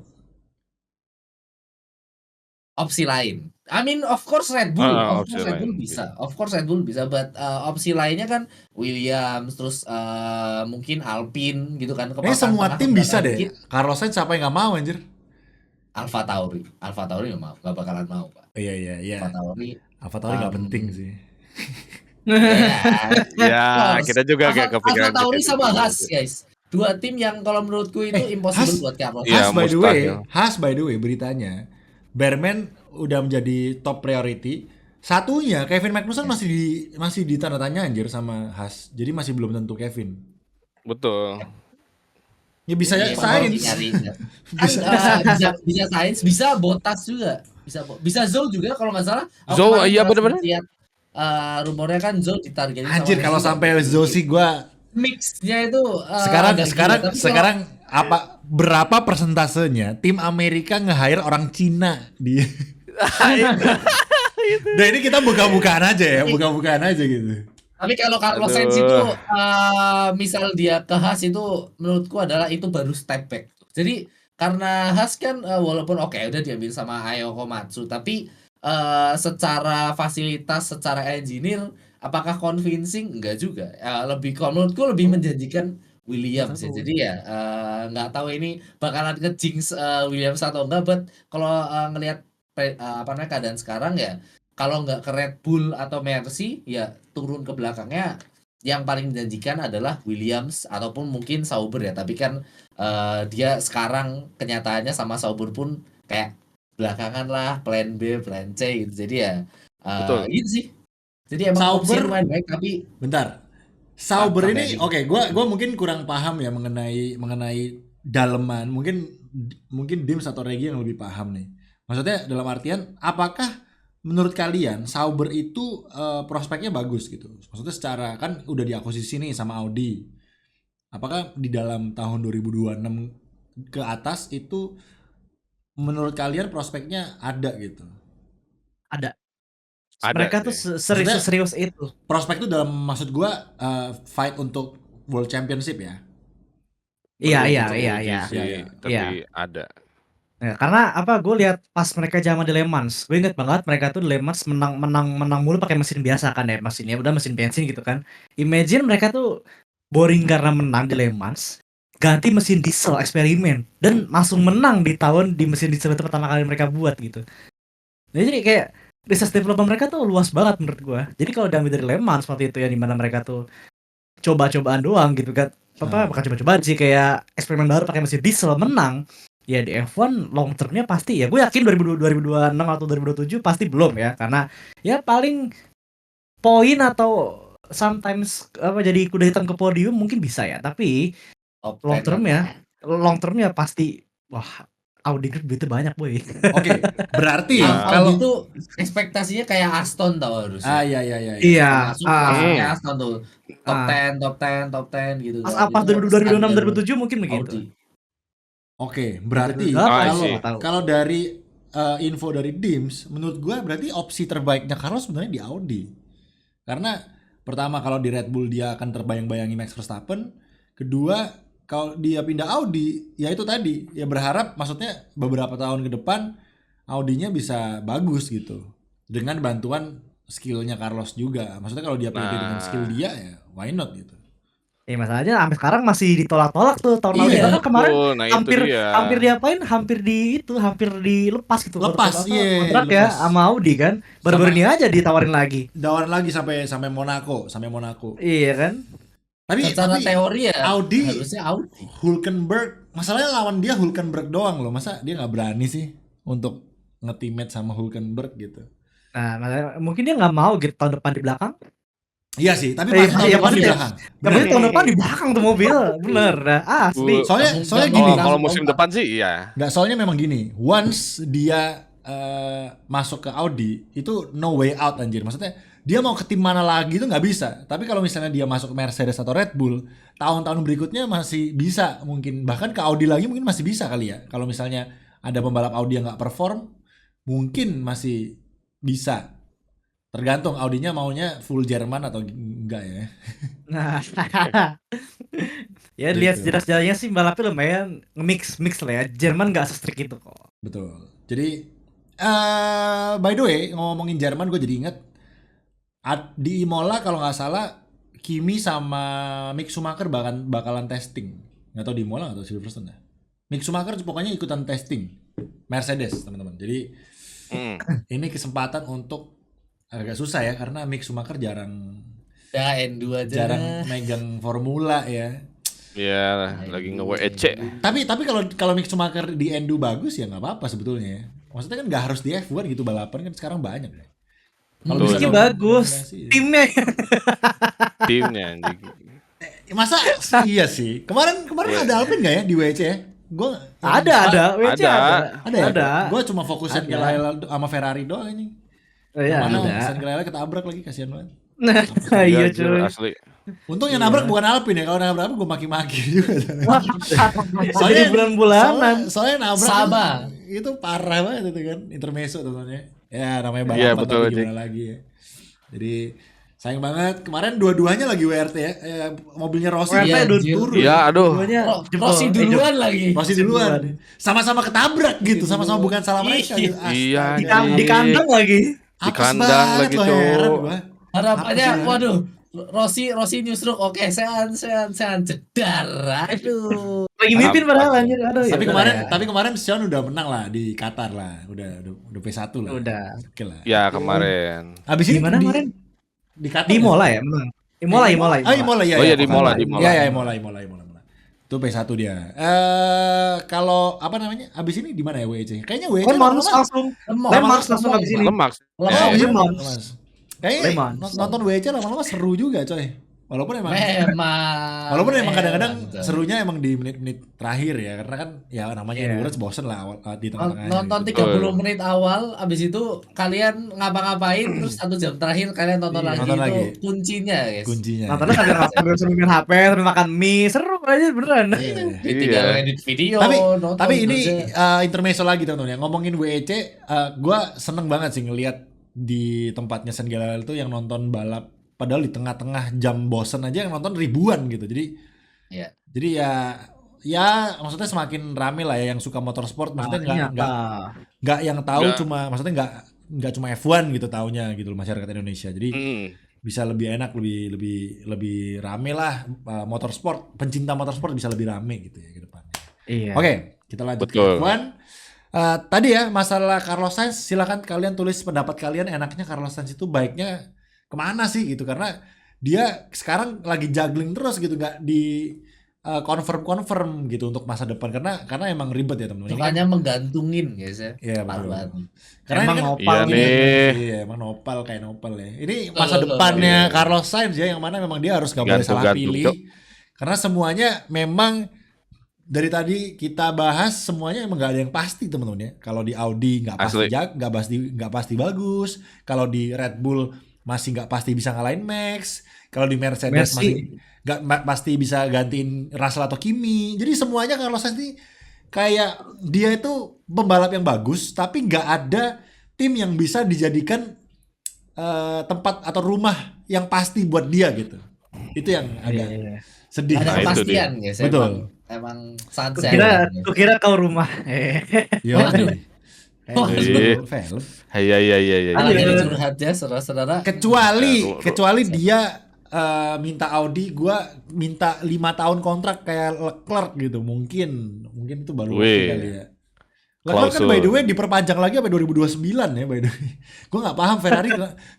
Speaker 1: opsi lain I mean of course Red Bull of
Speaker 4: Opsi
Speaker 1: course Red Bull
Speaker 4: lain.
Speaker 1: bisa of course Red Bull bisa but opsi lainnya kan Williams terus mungkin Alpine gitu kan ke
Speaker 3: Kayaknya semua
Speaker 1: papan
Speaker 3: tim
Speaker 1: tengah
Speaker 3: bisa
Speaker 1: belakang
Speaker 3: deh.
Speaker 1: dikit.
Speaker 3: Carlos Sainz siapa yang nggak mau anjir?
Speaker 1: Alfa Tauri nggak mau nggak bakalan mau Pak.
Speaker 3: Iya.
Speaker 1: Alfa
Speaker 3: Tauri nggak
Speaker 1: Um,
Speaker 3: penting sih.
Speaker 4: Ya,
Speaker 1: Close.
Speaker 4: kita juga kayak kepikiran
Speaker 1: Alfa Tauri
Speaker 4: gitu.
Speaker 1: sama Haas guys dua tim yang kalau menurutku itu impossible buat Carlos.
Speaker 4: Iya,
Speaker 3: Haas by the way beritanya Berman udah menjadi top priority. Satunya Kevin Magnussen masih di tanda tanya anjir sama Haas. Jadi masih belum tentu Kevin.
Speaker 4: Betul.
Speaker 3: Ya bisa
Speaker 1: Iya,
Speaker 3: Sainz.
Speaker 1: bisa Sainz, bisa Bottas juga, bisa Zhou juga kalau nggak salah. Aku
Speaker 4: Zhou,
Speaker 1: kemarin
Speaker 4: iya
Speaker 1: pernah
Speaker 4: bener-bener.
Speaker 1: lihat, rumornya kan Zhou ditargetin
Speaker 3: Anjir
Speaker 1: sama
Speaker 3: kalau
Speaker 1: Racing
Speaker 3: sampai
Speaker 1: Point.
Speaker 3: Zosi gua
Speaker 1: Mix-nya itu agak gila. Tapi
Speaker 3: sekarang apa berapa persentasenya tim Amerika nge-hire orang Cina di Nah ini kita buka-bukaan aja ya, buka-bukaan aja gitu.
Speaker 1: Tapi kalau Carlos Sainz
Speaker 4: Aduh.
Speaker 1: itu misal dia ke Haas itu menurutku adalah itu baru step back. Jadi karena Haas kan walaupun oke udah diambil sama Ayo Komatsu tapi secara fasilitas, secara engineer apakah convincing? Enggak juga. Menurutku lebih menjanjikan Williams ya. Jadi ya nggak tahu ini bakalan nge-jinx Williams atau enggak, but kalau ngelihat apa namanya keadaan sekarang ya kalau nggak ke Red Bull atau Mercy ya turun ke belakangnya yang paling menjanjikan adalah Williams ataupun mungkin Sauber ya tapi kan dia sekarang kenyataannya sama Sauber pun kayak belakangan lah plan B plan C gitu jadi ya
Speaker 4: Betul.
Speaker 1: gitu sih jadi emang opsi
Speaker 3: Sauber
Speaker 1: lumayan baik tapi
Speaker 3: bentar. Sauber
Speaker 1: Sampai
Speaker 3: ini
Speaker 1: di-
Speaker 3: oke, gua mungkin kurang paham ya mengenai daleman. Mungkin Dims atau Regi yang lebih paham nih. Maksudnya dalam artian apakah menurut kalian Sauber itu prospeknya bagus gitu? Maksudnya secara kan udah diakuisisi nih sama Audi. Apakah di dalam tahun 2026 ke atas itu menurut kalian prospeknya ada gitu?
Speaker 2: Ada.
Speaker 4: Ada
Speaker 2: Mereka tuh
Speaker 4: sih.
Speaker 2: serius itu.
Speaker 3: Prospek itu dalam maksud gua fight untuk World Championship ya.
Speaker 2: Iya.
Speaker 4: Tapi ada.
Speaker 2: Ya, karena apa gue lihat pas mereka zaman di Le Mans, gue inget banget mereka tuh di Le Mans menang mulu pakai mesin biasa kan ya, mesinnya udah mesin bensin gitu kan. Imagine mereka tuh boring karena menang di Le Mans, ganti mesin diesel eksperimen dan langsung menang di mesin diesel itu pertama kali mereka buat gitu. Jadi kayak research development mereka tuh luas banget menurut gue. Jadi kalau diambil dari Le Mans waktu itu ya dimana mereka tuh coba-cobaan doang gitu kan. Bukan coba-cobaan sih kayak eksperimen baru pakai mesin diesel menang. Ya di F1 long termnya pasti ya gue yakin 2026 atau 2027 pasti belum ya karena ya paling poin atau sometimes jadi kuda hitam ke podium mungkin bisa ya tapi long termnya pasti wah Audi Group duitnya banyak boy.
Speaker 3: Oke, berarti
Speaker 1: Audi
Speaker 3: kalau
Speaker 1: itu ekspektasinya kayak Aston tau harusnya
Speaker 3: iya.
Speaker 1: masuk kayak Aston tuh top 10 gitu
Speaker 2: Pas 2026 2027 mungkin begitu.
Speaker 1: Audi.
Speaker 3: Oke, berarti kalau dari info dari Dims, menurut gua berarti opsi terbaiknya Carlos sebenarnya di Audi. Karena pertama kalau di Red Bull dia akan terbayang-bayangi Max Verstappen, kedua kalau dia pindah Audi, ya itu tadi, ya berharap maksudnya beberapa tahun ke depan Audinya bisa bagus gitu dengan bantuan skillnya Carlos juga. Maksudnya kalau dia pede dengan skill
Speaker 4: Nah,
Speaker 3: dia ya why not gitu.
Speaker 2: Masalahnya sampai sekarang masih ditolak-tolak tuh tahun lalu.
Speaker 3: Iya.
Speaker 2: Bahkan kemarin
Speaker 4: betul. Nah, itu
Speaker 2: hampir
Speaker 4: dia.
Speaker 2: hampir diapain? Hampir dilepas gitu
Speaker 3: Lepas,
Speaker 2: kontrak ya
Speaker 3: lepas.
Speaker 2: sama Audi kan. Baru-baru ini aja ditawarin lagi.
Speaker 3: Dawan lagi sampai Monaco.
Speaker 2: Iya kan?
Speaker 1: Secara
Speaker 3: Tapi
Speaker 1: teori ya
Speaker 3: Audi
Speaker 1: harusnya Audi.
Speaker 3: Hulkenberg, masalahnya lawan dia Hulkenberg doang loh. Masa dia nggak berani sih untuk nge-teammate sama Hulkenberg gitu.
Speaker 2: Nah, mungkin dia nggak mau gitu tahun depan di belakang.
Speaker 3: Iya sih, tapi
Speaker 2: Iya,
Speaker 3: pasti tahun
Speaker 2: iya,
Speaker 3: depan di
Speaker 2: pasti.
Speaker 3: belakang.
Speaker 2: Yang penting tahun depan di belakang tuh mobil, bener, dah, asli.
Speaker 3: Soalnya
Speaker 1: Nggak
Speaker 3: gini,
Speaker 1: mau
Speaker 4: Kalau
Speaker 1: langsung
Speaker 4: musim
Speaker 1: kompak.
Speaker 4: depan sih iya.
Speaker 3: nggak, soalnya memang gini, once dia masuk ke Audi itu no way out anjir. Maksudnya dia mau ke tim mana lagi itu nggak bisa. Tapi kalau misalnya dia masuk ke Mercedes atau Red Bull, tahun-tahun berikutnya masih bisa mungkin. Bahkan ke Audi lagi mungkin masih bisa kali ya. Kalau misalnya ada pembalap Audi yang nggak perform, mungkin masih bisa. Tergantung Audinya maunya full Jerman atau enggak ya.
Speaker 2: Nah, ya
Speaker 3: Gitu.
Speaker 2: lihat sejarah-sejarahnya sih balapnya lumayan mix lah ya. Jerman nggak se-strict itu kok.
Speaker 3: Betul. Jadi by the way ngomongin Jerman gue jadi inget di Imola kalau nggak salah Kimi sama Mick Schumacher bakalan testing. Nggak tahu di Imola atau Silverstone ya. Mick Schumacher pokoknya ikutan testing Mercedes teman-teman. Jadi ini kesempatan untuk agak susah ya karena Mick Schumacher jarang
Speaker 1: Ya N2 aja.
Speaker 3: megang formula ya.
Speaker 4: Iya, lagi nge-WEC.
Speaker 3: Tapi kalau Mick Schumacher di N2 bagus ya nggak apa-apa sebetulnya ya. Maksudnya kan nggak harus di F1 gitu balapan kan sekarang banyak ya. Kalau
Speaker 4: Betul.
Speaker 3: bisa
Speaker 2: Meski bagus,
Speaker 3: dominasi, ya.
Speaker 2: timnya
Speaker 4: Timnya anjing.
Speaker 3: Masa iya sih. Kemarin ada Alpine nggak ya di WC ya? Gua
Speaker 2: ada, WC
Speaker 4: Ada.
Speaker 3: ada ya.
Speaker 2: ada.
Speaker 3: Gua cuma fokusin
Speaker 2: Ada.
Speaker 3: Gelaila sama Ferrari doang ini.
Speaker 2: Oh, iya,
Speaker 3: Mana
Speaker 2: ada.
Speaker 3: Gelaila ketabrak lagi kasihan banget.
Speaker 2: Nah, iya
Speaker 4: Anjir,
Speaker 2: cuy.
Speaker 4: asli.
Speaker 3: Untung yang nabrak bukan Alpine ya. Kalau nabrak gue maki-maki juga.
Speaker 2: Jadi bulan-bulanan.
Speaker 3: Soalnya nabrak
Speaker 1: Sama.
Speaker 3: itu parah banget itu kan. Intermezzo tentunya. Ya namanya balapan
Speaker 4: Iya, betul,
Speaker 3: tapi gimana lagi ya. Jadi sayang banget. Kemarin dua-duanya lagi WRT ya. Mobilnya Rossi
Speaker 2: WRT
Speaker 3: dia
Speaker 1: anjir.
Speaker 3: turun.
Speaker 4: Iya, aduh.
Speaker 2: Duanya jempol.
Speaker 1: Rossi duluan lagi.
Speaker 3: Rossi duluan. Sama-sama ketabrak gitu. Sama-sama bukan salah mereka gitu.
Speaker 4: Iya,
Speaker 3: Astaga.
Speaker 2: Di kandang lagi.
Speaker 3: Apes
Speaker 4: kandang
Speaker 3: banget
Speaker 4: lagi,
Speaker 3: loh,
Speaker 4: Cok.
Speaker 3: heran gua.
Speaker 1: Harapannya
Speaker 3: Apa sih?
Speaker 1: waduh Rossi newsroom oke sean jedar. Aduh.
Speaker 2: Lagi mimpin padahal anjir. Aduh, ya
Speaker 3: Tapi
Speaker 2: udah
Speaker 3: kemarin
Speaker 2: ya.
Speaker 3: tapi kemarin Sion udah menang lah di Qatar lah. Udah P1 lah.
Speaker 2: Udah.
Speaker 3: Oke lah.
Speaker 4: Ya kemarin.
Speaker 3: Habis
Speaker 2: Di
Speaker 3: ini
Speaker 2: mana kemarin?
Speaker 3: Di Qatar.
Speaker 2: Di Imola ya, menang. Imola.
Speaker 3: Oh, Imola ya.
Speaker 4: Oh iya,
Speaker 3: ya,
Speaker 4: di Imola,
Speaker 3: pokoknya.
Speaker 4: di Imola.
Speaker 3: Iya, ya, Imola. Itu P1 dia. Kalau apa namanya? Habis ini di mana ya WEC? Kayaknya WEC
Speaker 2: Le Mans
Speaker 3: lama-lama-
Speaker 2: langsung. Le Mans langsung habis ini.
Speaker 4: Lemak.
Speaker 1: Lemak.
Speaker 4: Ya,
Speaker 2: Le
Speaker 4: ya.
Speaker 2: Mans.
Speaker 3: Kayaknya
Speaker 2: Le Mans.
Speaker 3: nonton WEC lama-lama seru juga coy. Walaupun emang
Speaker 1: Memang
Speaker 3: kadang-kadang serunya emang di menit-menit terakhir ya. Karena kan ya namanya
Speaker 2: Iya.
Speaker 3: endurance bosen lah di tengah-tengah.
Speaker 1: nonton
Speaker 3: gitu.
Speaker 1: 30 menit awal abis itu kalian ngapa-ngapain terus 1 jam terakhir kalian nonton
Speaker 3: Iya,
Speaker 1: lagi
Speaker 3: nonton
Speaker 1: itu
Speaker 3: lagi.
Speaker 1: kuncinya guys.
Speaker 3: Kuncinya.
Speaker 2: Nontonnya sambil main HP, sambil makan mie, seru aja beneran.
Speaker 3: Iya.
Speaker 1: Tinggal
Speaker 4: Iya.
Speaker 1: edit video nonton
Speaker 3: Tapi ini
Speaker 1: aja.
Speaker 3: intermezzo lagi teman-teman ya. Ngomongin WEC, gua seneng banget sih ngelihat di tempatnya San Galal itu yang nonton balap padahal di tengah-tengah jam bosen aja yang nonton ribuan gitu. Jadi
Speaker 1: Iya.
Speaker 3: ya maksudnya semakin rame lah ya yang suka motorsport, maksudnya nggak yang tahu
Speaker 4: Nggak.
Speaker 3: cuma maksudnya nggak cuma F1 gitu taunya gitu loh masyarakat Indonesia. Jadi bisa lebih enak, lebih rame lah motorsport, pencinta motorsport bisa lebih rame gitu ya ke depannya.
Speaker 2: Iya.
Speaker 3: Oke, kita lanjut
Speaker 4: Betul.
Speaker 3: ke F1. Tadi ya masalah Carlos Sainz, silakan kalian tulis pendapat kalian, enaknya Carlos Sainz itu baiknya kemana sih gitu, karena dia sekarang lagi juggling terus gitu, nggak di confirm gitu untuk masa depan karena emang ribet ya teman-teman. Ini kan-
Speaker 1: Sukanya menggantungin guys ya.
Speaker 3: Iya, betul.
Speaker 1: Paruan.
Speaker 3: Karena
Speaker 2: Emang
Speaker 3: ini kan
Speaker 2: nopal
Speaker 4: Iya
Speaker 2: gitu.
Speaker 4: nih.
Speaker 3: Iya, emang nopal kayak nopal ya. Ini
Speaker 1: Betul,
Speaker 3: masa
Speaker 1: betul,
Speaker 3: depannya
Speaker 4: iya.
Speaker 3: Carlos Sainz ya, yang mana memang dia harus gak boleh salah
Speaker 4: Gantung-gantung,
Speaker 3: pilih.
Speaker 4: Cok.
Speaker 3: Karena semuanya memang dari tadi kita bahas semuanya emang gak ada yang pasti teman-teman ya. Kalau di Audi nggak pasti
Speaker 4: Asli.
Speaker 3: nggak pasti bagus. Kalau di Red Bull masih nggak pasti bisa ngalahin Max. Kalau di Mercedes masih nggak pasti bisa gantiin Russell atau Kimi. Jadi semuanya Carlos Sainz ini kayak dia itu pembalap yang bagus, tapi nggak ada tim yang bisa dijadikan tempat atau rumah yang pasti buat dia gitu. Itu yang agak
Speaker 2: Iya.
Speaker 3: sedih.
Speaker 1: Ada
Speaker 4: Nah, itu
Speaker 1: kepastian guys.
Speaker 3: Betul.
Speaker 1: Emang sangat
Speaker 2: Kukira kau rumah.
Speaker 3: Yo, Film. Film.
Speaker 4: Iya.
Speaker 1: Kalau jadi curhat ya saudara-saudara.
Speaker 3: Kecuali dia minta Audi, gua minta 5 tahun kontrak kayak Leclerc gitu. Mungkin itu baru oke kali ya. Leclerc kan by the way diperpanjang lagi sampai 2029 ya by the way. Gua nggak paham Ferrari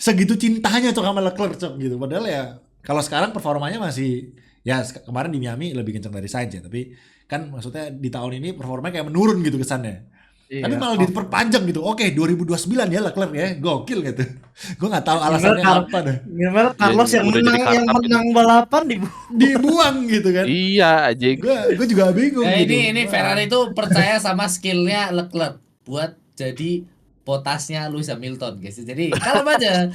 Speaker 3: segitu cintanya cok sama Leclerc cok gitu. Padahal ya kalau sekarang performanya masih ya kemarin di Miami lebih kencang dari Sainz ya, tapi kan maksudnya di tahun ini performanya kayak menurun gitu kesannya.
Speaker 2: Iya.
Speaker 3: Tapi malah diperpanjang gitu. Oke, 2029 ya Leclerc ya. Gokil gitu. Gue nggak tahu alasannya apa dah.
Speaker 2: Gimana Carlos
Speaker 4: Ya,
Speaker 2: yang
Speaker 4: udah jadi
Speaker 2: menang
Speaker 4: kartap
Speaker 2: balapan
Speaker 3: Dibuang gitu kan.
Speaker 4: Iya aja.
Speaker 3: Gue juga bingung
Speaker 1: Nah,
Speaker 3: gitu.
Speaker 1: ini Ferrari itu percaya sama skillnya Leclerc buat jadi potasnya Lewis Hamilton guys. Jadi kalau aja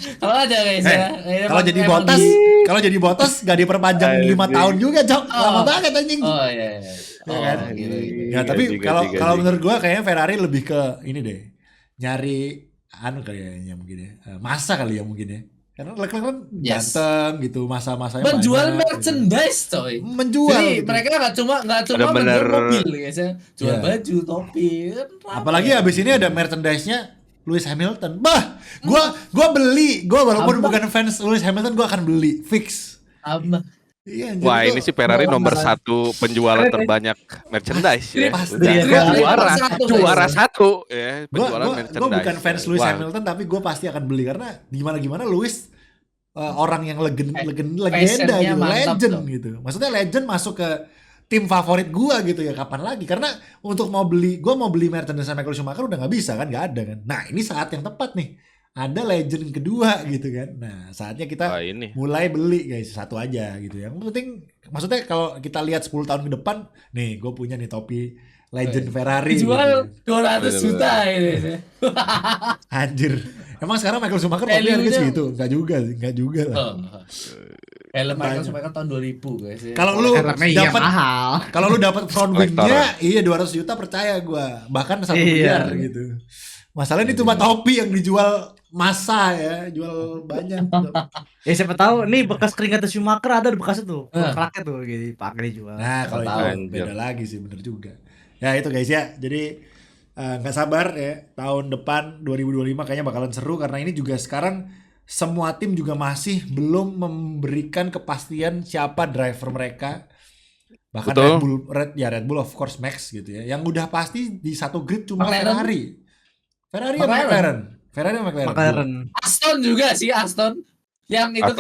Speaker 1: guys ya.
Speaker 3: Kalau jadi Bottas gak diperpanjang 5 tahun juga, Cok. Lama banget anjing.
Speaker 1: Oh iya.
Speaker 3: Ya kan?
Speaker 1: Gitu.
Speaker 3: Ya tapi
Speaker 4: Tiga.
Speaker 3: kalau menurut gue kayaknya Ferrari lebih ke ini deh. Nyari kayaknya mungkin ya. Masa kali ya mungkin ya. Karena Leclerc kan ganteng gitu, masa-masanya
Speaker 1: menjual
Speaker 3: banyak,
Speaker 1: merchandise
Speaker 3: gitu.
Speaker 1: coy.
Speaker 3: Menjual.
Speaker 1: Jadi
Speaker 3: gitu.
Speaker 1: mereka nggak cuma menjual mobil guys ya. Jual baju, topi.
Speaker 3: Apalagi abis ini ada merchandise-nya Lewis Hamilton. Bah, gua beli. Gua walaupun bukan fans Lewis Hamilton, gua akan beli fix. Iya,
Speaker 4: Wah ini sih Ferrari nomor 1 penjualan terbanyak merchandise ya.
Speaker 3: Pasti.
Speaker 4: Juara satu ya penjualan merchandise.
Speaker 3: Gue bukan fans Lewis Hamilton, tapi gue pasti akan beli karena gimana Lewis orang yang legenda gitu, legend gitu. Maksudnya legend masuk ke tim favorit gue gitu ya, kapan lagi? Karena untuk gue mau beli merchandise Michael Schumacher udah nggak bisa kan, nggak ada kan. Nah ini saat yang tepat nih. Ada legend kedua gitu kan. Nah saatnya kita mulai beli guys, satu aja gitu. Yang penting maksudnya kalau kita lihat 10 tahun ke depan, nih gue punya nih topi legend Ferrari.
Speaker 1: Jual gitu. 200 juta ini.
Speaker 3: Anjir. Emang sekarang Michael Schumacher topi harga segitu? Enggak juga lah.
Speaker 1: Helm Michael Schumacher tahun 2000 guys ya.
Speaker 3: Kalau lu dapat front wing-nya, iya 200 juta percaya gue. Bahkan 1 miliar gitu. Masalahnya ini cuma topi yang dijual massa ya, jual banyak.
Speaker 2: Ya siapa tahu nih bekas keringat Schumacher ada di bekasnya tuh. Keraknya tuh gitu pakai dijual.
Speaker 3: Nah, kalau itu beda lagi sih, bener juga. Ya itu guys ya. Jadi nggak sabar ya, tahun depan 2025 kayaknya bakalan seru karena ini juga sekarang semua tim juga masih belum memberikan kepastian siapa driver mereka. Bahkan Red Bull of course Max gitu ya. Yang udah pasti di satu grid cuma Ferrari sama McLaren.
Speaker 1: Aston juga sih, Aston. Yang itu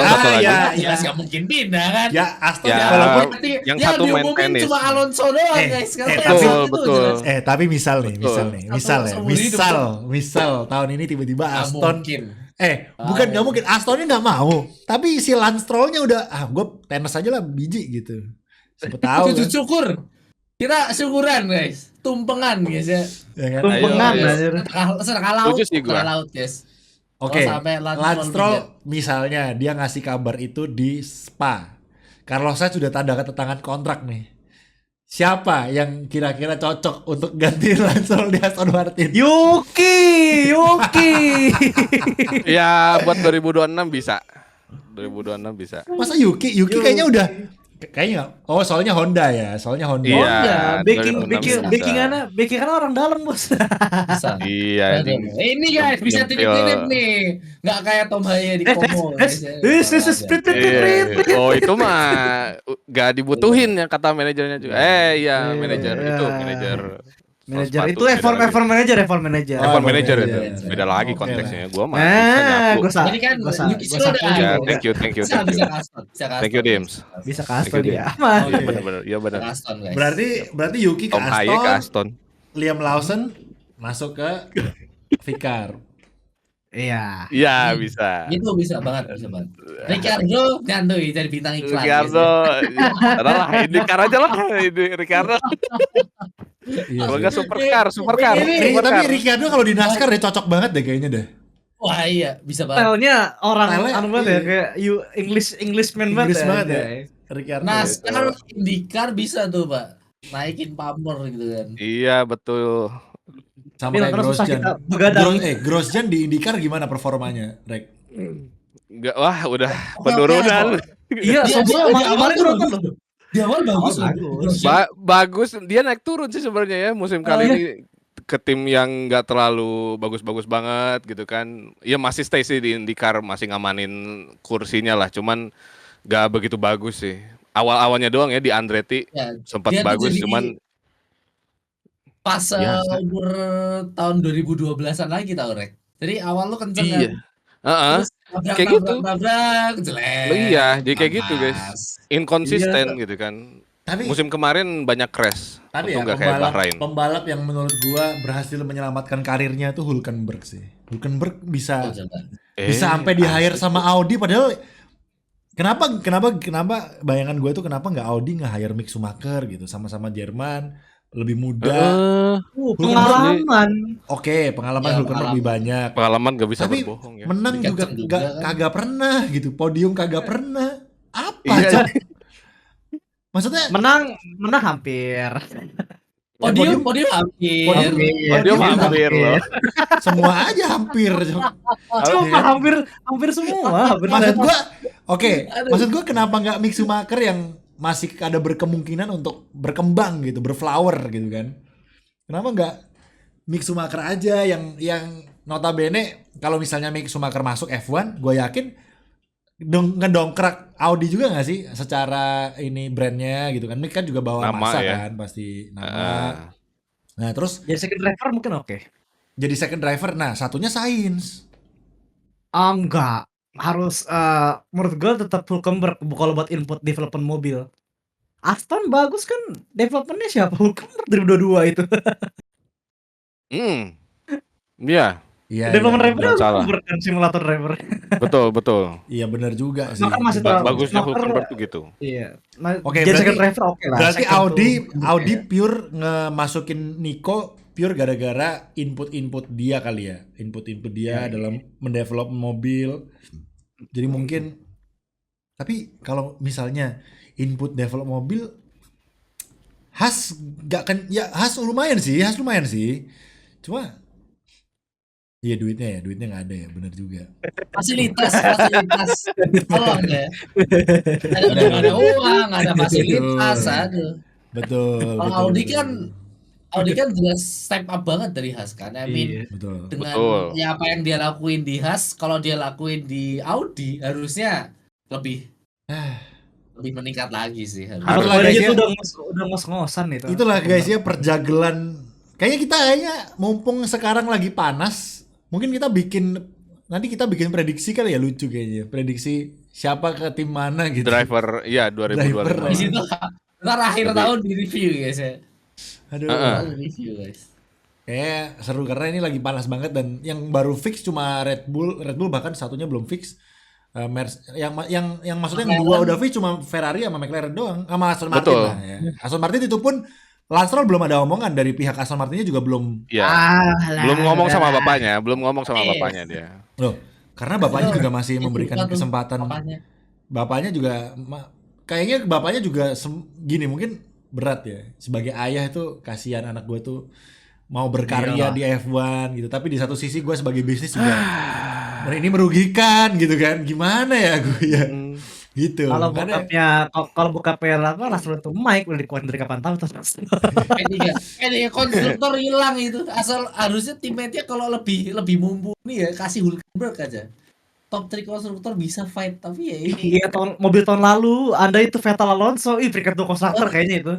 Speaker 1: jelas nggak mungkin pindah kan.
Speaker 3: Ya Aston
Speaker 1: walaupun
Speaker 4: yang satu main tenis.
Speaker 1: Cuma Alonso doang guys.
Speaker 4: Betul.
Speaker 3: Tapi misal tahun ini tiba-tiba Aston bukan nggak mungkin, Astonnya nggak mau. Tapi si Lance Stroll-nya udah gue tenis aja lah biji gitu. Siapa tahu.
Speaker 1: Syukur. Kita syukuran guys, tumpengan guys ya.
Speaker 2: Tumpengan
Speaker 1: sedekah laut guys.
Speaker 3: Oke, Lance Stroll misalnya dia ngasih kabar itu di Spa. Carlos Sainz sudah tanda tangan kontrak nih. Siapa yang kira-kira cocok untuk ganti Lance Stroll di Aston Martin?
Speaker 2: Yuki.
Speaker 4: Ya buat 2026 bisa.
Speaker 3: Masa Yuki kayaknya udah soalnya Honda ya.
Speaker 4: Iya.
Speaker 2: Backing orang dalam bos.
Speaker 4: Iya.
Speaker 1: Ini guys bisa titip nih. Nggak kayak Tom Haya di Como.
Speaker 4: Oh itu mah nggak dibutuhin ya kata manajernya juga. Manajer itu
Speaker 2: Manajer itu F1 manager.
Speaker 4: F1 manager itu. Beda lagi konteksnya. Gua mah bisa nyapu.
Speaker 1: Jadi kan
Speaker 4: thank you. Thank you Dims.
Speaker 2: Bisa Aston dia.
Speaker 4: Iya benar.
Speaker 3: Berarti Yuki ke
Speaker 4: Aston.
Speaker 3: Liam Lawson masuk ke Vicar.
Speaker 2: Iya.
Speaker 4: Iya bisa.
Speaker 1: Itu bisa banget. Ricardo nyantui jadi bintang iklan.
Speaker 4: Ricardo. Ini kar aja lah ini Ricardo. Kalau nggak supercar.
Speaker 3: Tapi Ricardo kalau di NASCAR dia cocok banget deh kayaknya deh.
Speaker 1: Wah iya bisa banget.
Speaker 2: Stylenya orang banget ya kayak Englishman banget ya.
Speaker 3: Ricardo.
Speaker 1: NASCAR IndyCar bisa tuh Pak. Naikin pamor gitu kan.
Speaker 4: Iya betul.
Speaker 3: Sama kayak Grosjean di IndyCar gimana performanya, Rek?
Speaker 4: Enggak, udah penurunan.
Speaker 2: Iya, kemarin nonton loh.
Speaker 1: Di awal bagus.
Speaker 4: Bagus, dia naik turun sih sebenarnya ya musim kali ini. ke tim yang nggak terlalu bagus-bagus banget gitu kan. Ya masih stay sih di IndyCar, masih ngamanin kursinya lah. Cuman nggak begitu bagus sih. Awal-awalnya doang ya di Andretti
Speaker 1: Ya,
Speaker 4: sempat
Speaker 1: dia tuh
Speaker 4: bagus,
Speaker 1: jadi
Speaker 4: cuman
Speaker 1: pas
Speaker 4: biasa.
Speaker 1: umur tahun 2012-an lagi tau Rek. Jadi awal lu kenceng kan,
Speaker 4: Iya. Heeh.
Speaker 1: terus nabrak
Speaker 4: Kayak gitu.
Speaker 1: nabrak nabrak
Speaker 4: Iya,
Speaker 1: jelek,
Speaker 4: jadi kayak gitu guys.
Speaker 1: panas.
Speaker 4: Inkonsisten gitu kan.
Speaker 3: Tapi
Speaker 4: Musim kemarin banyak crash.
Speaker 3: tapi ya
Speaker 4: Untung nggak kayak Bahrain.
Speaker 3: pembalap yang menurut gua berhasil menyelamatkan karirnya tuh Hülkenberg sih. Hülkenberg
Speaker 1: Oh,
Speaker 3: bisa
Speaker 1: coba.
Speaker 3: sampai di hire
Speaker 4: asli.
Speaker 3: sama Audi, padahal kenapa bayangan gue tuh kenapa nggak Audi nge-hire Mick Schumacher gitu, sama-sama Jerman, lebih muda.
Speaker 2: Pengalaman.
Speaker 3: Oke, pengalaman
Speaker 1: Ya,
Speaker 3: Hülkenberg lebih banyak.
Speaker 4: Pengalaman gak bisa
Speaker 3: Tapi
Speaker 4: berbohong ya.
Speaker 3: menang
Speaker 1: Lebih
Speaker 3: juga
Speaker 1: kenceng juga kan.
Speaker 3: kagak pernah gitu, podium kagak pernah. Apa
Speaker 4: Iya.
Speaker 3: Cok? Maksudnya
Speaker 2: Menang hampir.
Speaker 1: Podium hampir.
Speaker 4: Podium hampir loh.
Speaker 3: semua aja hampir. Cok.
Speaker 2: Cuma hampir semua.
Speaker 3: Maksud gua, oke,
Speaker 1: Aduh.
Speaker 3: maksud gua kenapa nggak Mick Schumacher yang masih ada berkemungkinan untuk berkembang gitu, berflower gitu kan? Kenapa nggak Mick Schumacher aja yang notabene kalau misalnya Mick Schumacher masuk F1, gue yakin ngedongkrak Audi juga nggak sih secara ini brandnya gitu kan? Mick kan juga bawa
Speaker 4: Nama
Speaker 3: masa
Speaker 4: ya.
Speaker 3: kan, pasti nama.
Speaker 4: Ah.
Speaker 3: Nah terus
Speaker 2: Jadi second driver mungkin oke.
Speaker 3: jadi second driver, nah satunya Sainz.
Speaker 2: Enggak. Harus menurut gue tetap Hülkenberg kalau buat input development mobil. Aston bagus kan developmentnya siapa? Hülkenberg 2022 itu.
Speaker 4: Iya,
Speaker 3: Iya,
Speaker 2: Development
Speaker 3: iya,
Speaker 2: driver
Speaker 4: nggak salah.
Speaker 2: Hülkenberg kan simulator driver.
Speaker 4: betul.
Speaker 3: iya benar juga sih.
Speaker 2: Schumacher masih
Speaker 3: Betul.
Speaker 2: terlalu-
Speaker 4: Bagusnya
Speaker 2: Schumacher-
Speaker 4: Hülkenberg tuh gitu.
Speaker 2: Iya. Nah,
Speaker 3: Oke,
Speaker 2: jadi second driver oke lah.
Speaker 3: Berarti
Speaker 2: Second
Speaker 3: Audi
Speaker 2: to-
Speaker 3: Audi
Speaker 2: ya.
Speaker 3: pure ngemasukin Nico pure gara-gara input dia kali ya. Input dia dalam mendevelop mobil. Jadi mungkin, tapi kalau misalnya input develop mobil Haas gak kan ya, Haas lumayan sih. Cuma iya duitnya nggak ada ya, benar juga.
Speaker 1: Fasilitas. Tolong ya. Udah nggak ada uang, nggak ada fasilitas, aduh.
Speaker 3: Betul.
Speaker 1: Kalau
Speaker 3: betul,
Speaker 1: Audi kan jelas step up banget dari Haas kan. I mean,
Speaker 2: Iya.
Speaker 3: betul.
Speaker 1: dengan
Speaker 4: Betul.
Speaker 1: ya apa yang dia lakuin di Haas, kalau dia lakuin di Audi harusnya lebih meningkat lagi sih harusnya.
Speaker 3: Itulah,
Speaker 2: Harusnya
Speaker 3: guys,
Speaker 2: itu
Speaker 3: ya.
Speaker 2: udah ngos-ngosan itu.
Speaker 3: Itulah guys ya perjagelan. Kayaknya mumpung sekarang lagi panas, mungkin nanti kita bikin prediksi kali ya, lucu kayaknya. Prediksi siapa ke tim mana gitu.
Speaker 4: Driver, iya 2025.
Speaker 3: Driver.
Speaker 1: Di situ ntar akhir
Speaker 4: Tapi-
Speaker 1: tahun di review guys ya.
Speaker 3: Aduh.
Speaker 1: Tahun di review guys.
Speaker 3: Kayak seru karena ini lagi panas banget, dan yang baru fix cuma Red Bull bahkan satunya belum fix. Yang maksudnya yang dua udah fix cuma Ferrari sama McLaren doang, sama Aston Martin
Speaker 4: Betul.
Speaker 3: lah ya. Aston Martin itu pun Lance Stroll belum ada omongan dari pihak Aston Martinnya juga belum.
Speaker 4: Iya.
Speaker 2: Ah,
Speaker 4: Belum ngomong sama
Speaker 2: lah.
Speaker 4: bapaknya,
Speaker 1: Yes.
Speaker 4: dia.
Speaker 3: Loh, karena bapaknya juga masih
Speaker 1: Itu
Speaker 3: memberikan
Speaker 1: tuh
Speaker 3: kesempatan.
Speaker 1: apanya.
Speaker 3: Bapaknya juga kayaknya bapaknya juga gini, mungkin berat ya sebagai ayah itu, kasihan anak gue tuh mau berkarya
Speaker 2: Iyalah.
Speaker 3: di F1 gitu, tapi di satu sisi gue sebagai bisnis juga ini merugikan gitu kan, gimana ya gue ya gitu.
Speaker 2: Kalau
Speaker 3: Makanya-
Speaker 2: bokapnya apa langsung tuh Mike udah dikeluarin dari kapan tahu tuh.
Speaker 1: Kayak konstruktor hilang itu. Asal harusnya teammate-nya kalau lebih mumpuni ya kasih Hülkenberg aja. Top 3 konstruktor bisa fight, tapi ya ini
Speaker 2: Iya, mobil tahun lalu Anda itu Vettel Alonso, peringkat 2 konstruktor kayaknya itu.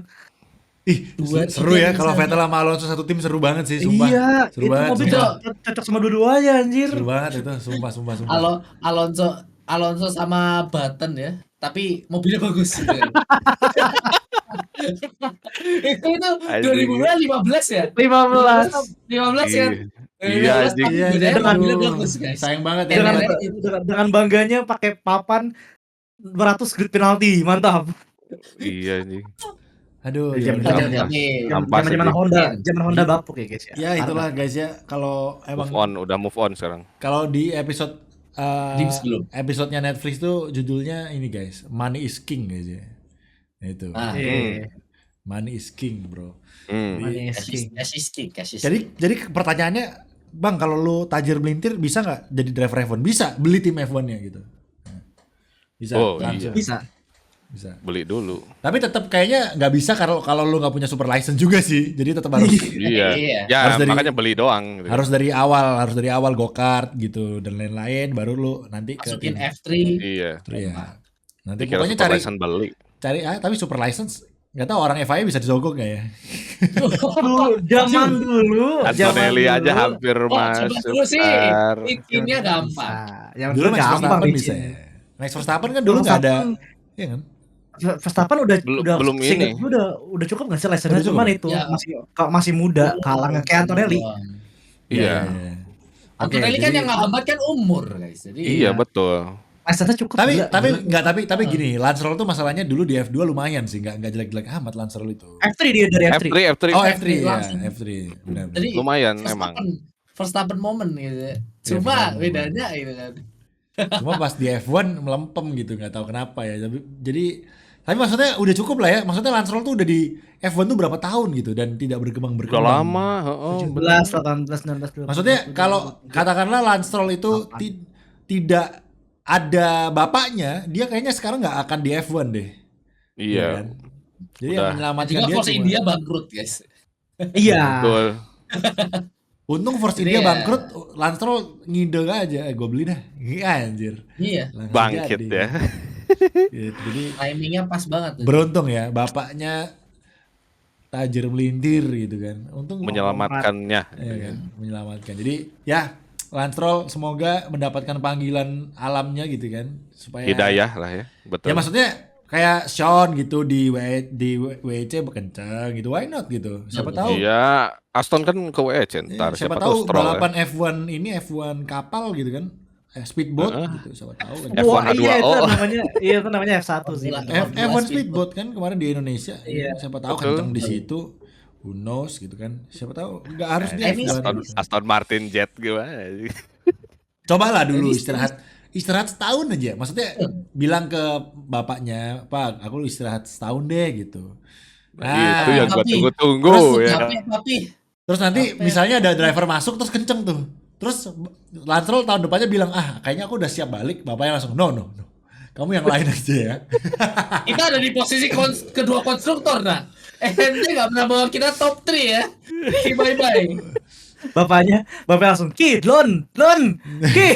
Speaker 3: seru ya kalau Vettel sama Alonso satu tim, seru banget sih, sumpah.
Speaker 2: Iya,
Speaker 3: Seru
Speaker 2: itu
Speaker 3: banget,
Speaker 2: mobil
Speaker 3: sumpah.
Speaker 2: cocok sama dua-duanya anjir.
Speaker 3: Seru banget itu, sumpah.
Speaker 1: Alonso sama Button ya, tapi mobilnya bagus gitu. itu 2015 ya?
Speaker 2: 15.
Speaker 1: 15 ya?
Speaker 4: Iya, anjing.
Speaker 3: Iya,
Speaker 1: Bedanya
Speaker 3: aduh.
Speaker 1: mobilnya bagus guys.
Speaker 3: Sayang banget ya.
Speaker 2: Dengan bangganya pakai papan 200 grid penalti, mantap.
Speaker 4: Iya nih.
Speaker 3: Aduh,
Speaker 2: Jam-
Speaker 3: ya udah.
Speaker 2: jam-
Speaker 4: Ampas
Speaker 2: Zaman
Speaker 4: aja.
Speaker 2: Zaman Honda bapuk ya guys ya.
Speaker 3: Ya itulah guys ya, kalau emang
Speaker 4: Udah move on sekarang.
Speaker 3: kalau di episode
Speaker 1: Di sebelum.
Speaker 3: episodenya Netflix tuh judulnya ini guys, Money is King guys ya. Itu.
Speaker 1: Ah,
Speaker 2: Iya.
Speaker 3: Money is King, bro.
Speaker 2: Manis King.
Speaker 1: Kasih.
Speaker 3: Jadi pertanyaannya, Bang, kalau lu tajir melintir bisa nggak jadi driver F1? Bisa, beli tim F1-nya gitu. Nah, bisa
Speaker 4: Oh,
Speaker 3: langsung.
Speaker 2: Bisa.
Speaker 3: Bisa.
Speaker 4: Beli dulu.
Speaker 3: Tapi tetap kayaknya nggak bisa kalau lu nggak punya super license juga sih. Jadi tetap harus
Speaker 4: Iya.
Speaker 1: Iya.
Speaker 4: Ya
Speaker 3: Harus dari-
Speaker 4: makanya beli doang. Gitu.
Speaker 3: harus dari awal go-kart gitu dan lain-lain baru lu nanti ke
Speaker 1: Masukin
Speaker 3: tim.
Speaker 1: F3.
Speaker 4: Iya.
Speaker 3: Iya. Nanti
Speaker 4: Dikira
Speaker 3: pokoknya
Speaker 4: super license beli.
Speaker 3: tapi super license nggak tahu orang FIA bisa disogok nggak ya?
Speaker 2: Dulu, zaman dulu.
Speaker 4: Antonelli
Speaker 2: zaman
Speaker 4: aja
Speaker 2: dulu.
Speaker 4: hampir
Speaker 1: Coba
Speaker 4: masuk.
Speaker 1: dulu sih,
Speaker 4: Tar.
Speaker 1: izinnya gampang.
Speaker 2: Yang
Speaker 3: Dulu Max
Speaker 2: gampang
Speaker 3: Verstappen bisa
Speaker 2: bikin.
Speaker 3: ya. Max Verstappen kan dulu nggak ada, iya kan?
Speaker 2: Verstappen udah
Speaker 4: Belum
Speaker 2: seinget
Speaker 4: ini.
Speaker 2: gue udah cukup nggak sih license-nya,
Speaker 3: Udah cukup
Speaker 2: cuman
Speaker 3: ya?
Speaker 2: itu
Speaker 1: Ya.
Speaker 2: masih muda kalangnya kayak Antonelli.
Speaker 4: Iya.
Speaker 3: Oke,
Speaker 1: Antonelli kan
Speaker 3: jadi-
Speaker 1: yang ngehambat kan umur guys. Jadi
Speaker 4: Iya betul.
Speaker 2: License-nya cukup. gila.
Speaker 3: tapi gini, Lance Stroll tuh masalahnya dulu di F2 lumayan sih, nggak jelek-jelek amat Lance Stroll itu.
Speaker 2: F3 dia dari F3.
Speaker 4: F3.
Speaker 3: Oh F3 ya,
Speaker 1: langsung.
Speaker 3: F3. Benar.
Speaker 1: Jadi
Speaker 4: Lumayan
Speaker 1: Verstappen moment gitu. Cuma
Speaker 3: Verstappen
Speaker 1: bedanya gitu kan.
Speaker 3: Cuma pas di F1 melempem gitu, nggak tahu kenapa ya. Tapi maksudnya udah cukup lah ya. Maksudnya Lance Stroll tuh udah di F1 tuh berapa tahun gitu dan tidak berkembang.
Speaker 4: Udah lama.
Speaker 2: 17, 18, 19, 20.
Speaker 3: Maksudnya kalau katakanlah Lance Stroll itu tidak ada bapaknya, dia kayaknya sekarang nggak akan di F1 deh.
Speaker 4: Iya.
Speaker 3: kan? Jadi
Speaker 4: Udah.
Speaker 3: yang menyelamatkan
Speaker 1: Juga
Speaker 3: dia
Speaker 1: Force
Speaker 3: cuma-
Speaker 1: India bangkrut guys.
Speaker 2: Iya.
Speaker 4: Betul.
Speaker 3: Untung Force
Speaker 1: Jadi
Speaker 3: India
Speaker 1: ya-
Speaker 3: bangkrut, Lance Stroll ngide aja, gue beli dah. Iya anjir.
Speaker 1: Iya.
Speaker 3: Langsung
Speaker 4: Bangkit
Speaker 3: jadi.
Speaker 4: ya.
Speaker 3: Gitu. Jadi
Speaker 1: Timingnya pas banget. tuh.
Speaker 3: beruntung ya, bapaknya tajir melintir gitu kan. Untung
Speaker 4: Menyelamatkannya.
Speaker 3: ya kan, menyelamatkan. Jadi ya Lance Stroll semoga mendapatkan panggilan alamnya gitu kan, supaya
Speaker 4: Hidayah lah ya. Betul.
Speaker 3: Ya maksudnya kayak Sean gitu di WEC berkencang gitu, why not gitu. Siapa tahu
Speaker 4: Iya, Aston kan ke WEC ntar.
Speaker 3: siapa
Speaker 4: Siapa
Speaker 3: tahu
Speaker 4: tahu Stroll ya.
Speaker 3: balapan F1 ini F1 kapal gitu kan. Speedboat gitu, siapa tahu kan.
Speaker 4: F1
Speaker 2: Wah, iya
Speaker 4: H2O.
Speaker 2: itu namanya F1 sih.
Speaker 1: Formula-
Speaker 3: F1 Speedboat kan kemarin di Indonesia.
Speaker 2: Iya.
Speaker 3: Siapa tahu
Speaker 4: Betul.
Speaker 3: kencang di situ. Who knows gitu kan. Siapa tahu nggak harus di
Speaker 1: Ini
Speaker 3: F1.
Speaker 4: Aston Martin Jet gimana?
Speaker 3: Cobalah dulu
Speaker 1: Ini
Speaker 3: istirahat setahun aja. Maksudnya bilang ke bapaknya, "Pak, aku istirahat setahun deh," gitu.
Speaker 4: Nah, itu yang gua
Speaker 1: tapi-
Speaker 4: tunggu-tunggu
Speaker 1: Terus
Speaker 4: ya.
Speaker 1: tapi
Speaker 3: Terus nanti
Speaker 1: Apa ya?
Speaker 3: misalnya ada driver masuk terus kenceng tuh. Terus Lance Stroll tahun depannya bilang, kayaknya aku udah siap balik." Bapaknya langsung, no. Kamu yang lain aja ya.
Speaker 1: kita ada di posisi kedua konstruktor nah. Ente nggak pernah bawa kita top 3 ya. Bye.
Speaker 2: Bapaknya langsung, Ki, Lon, Ki.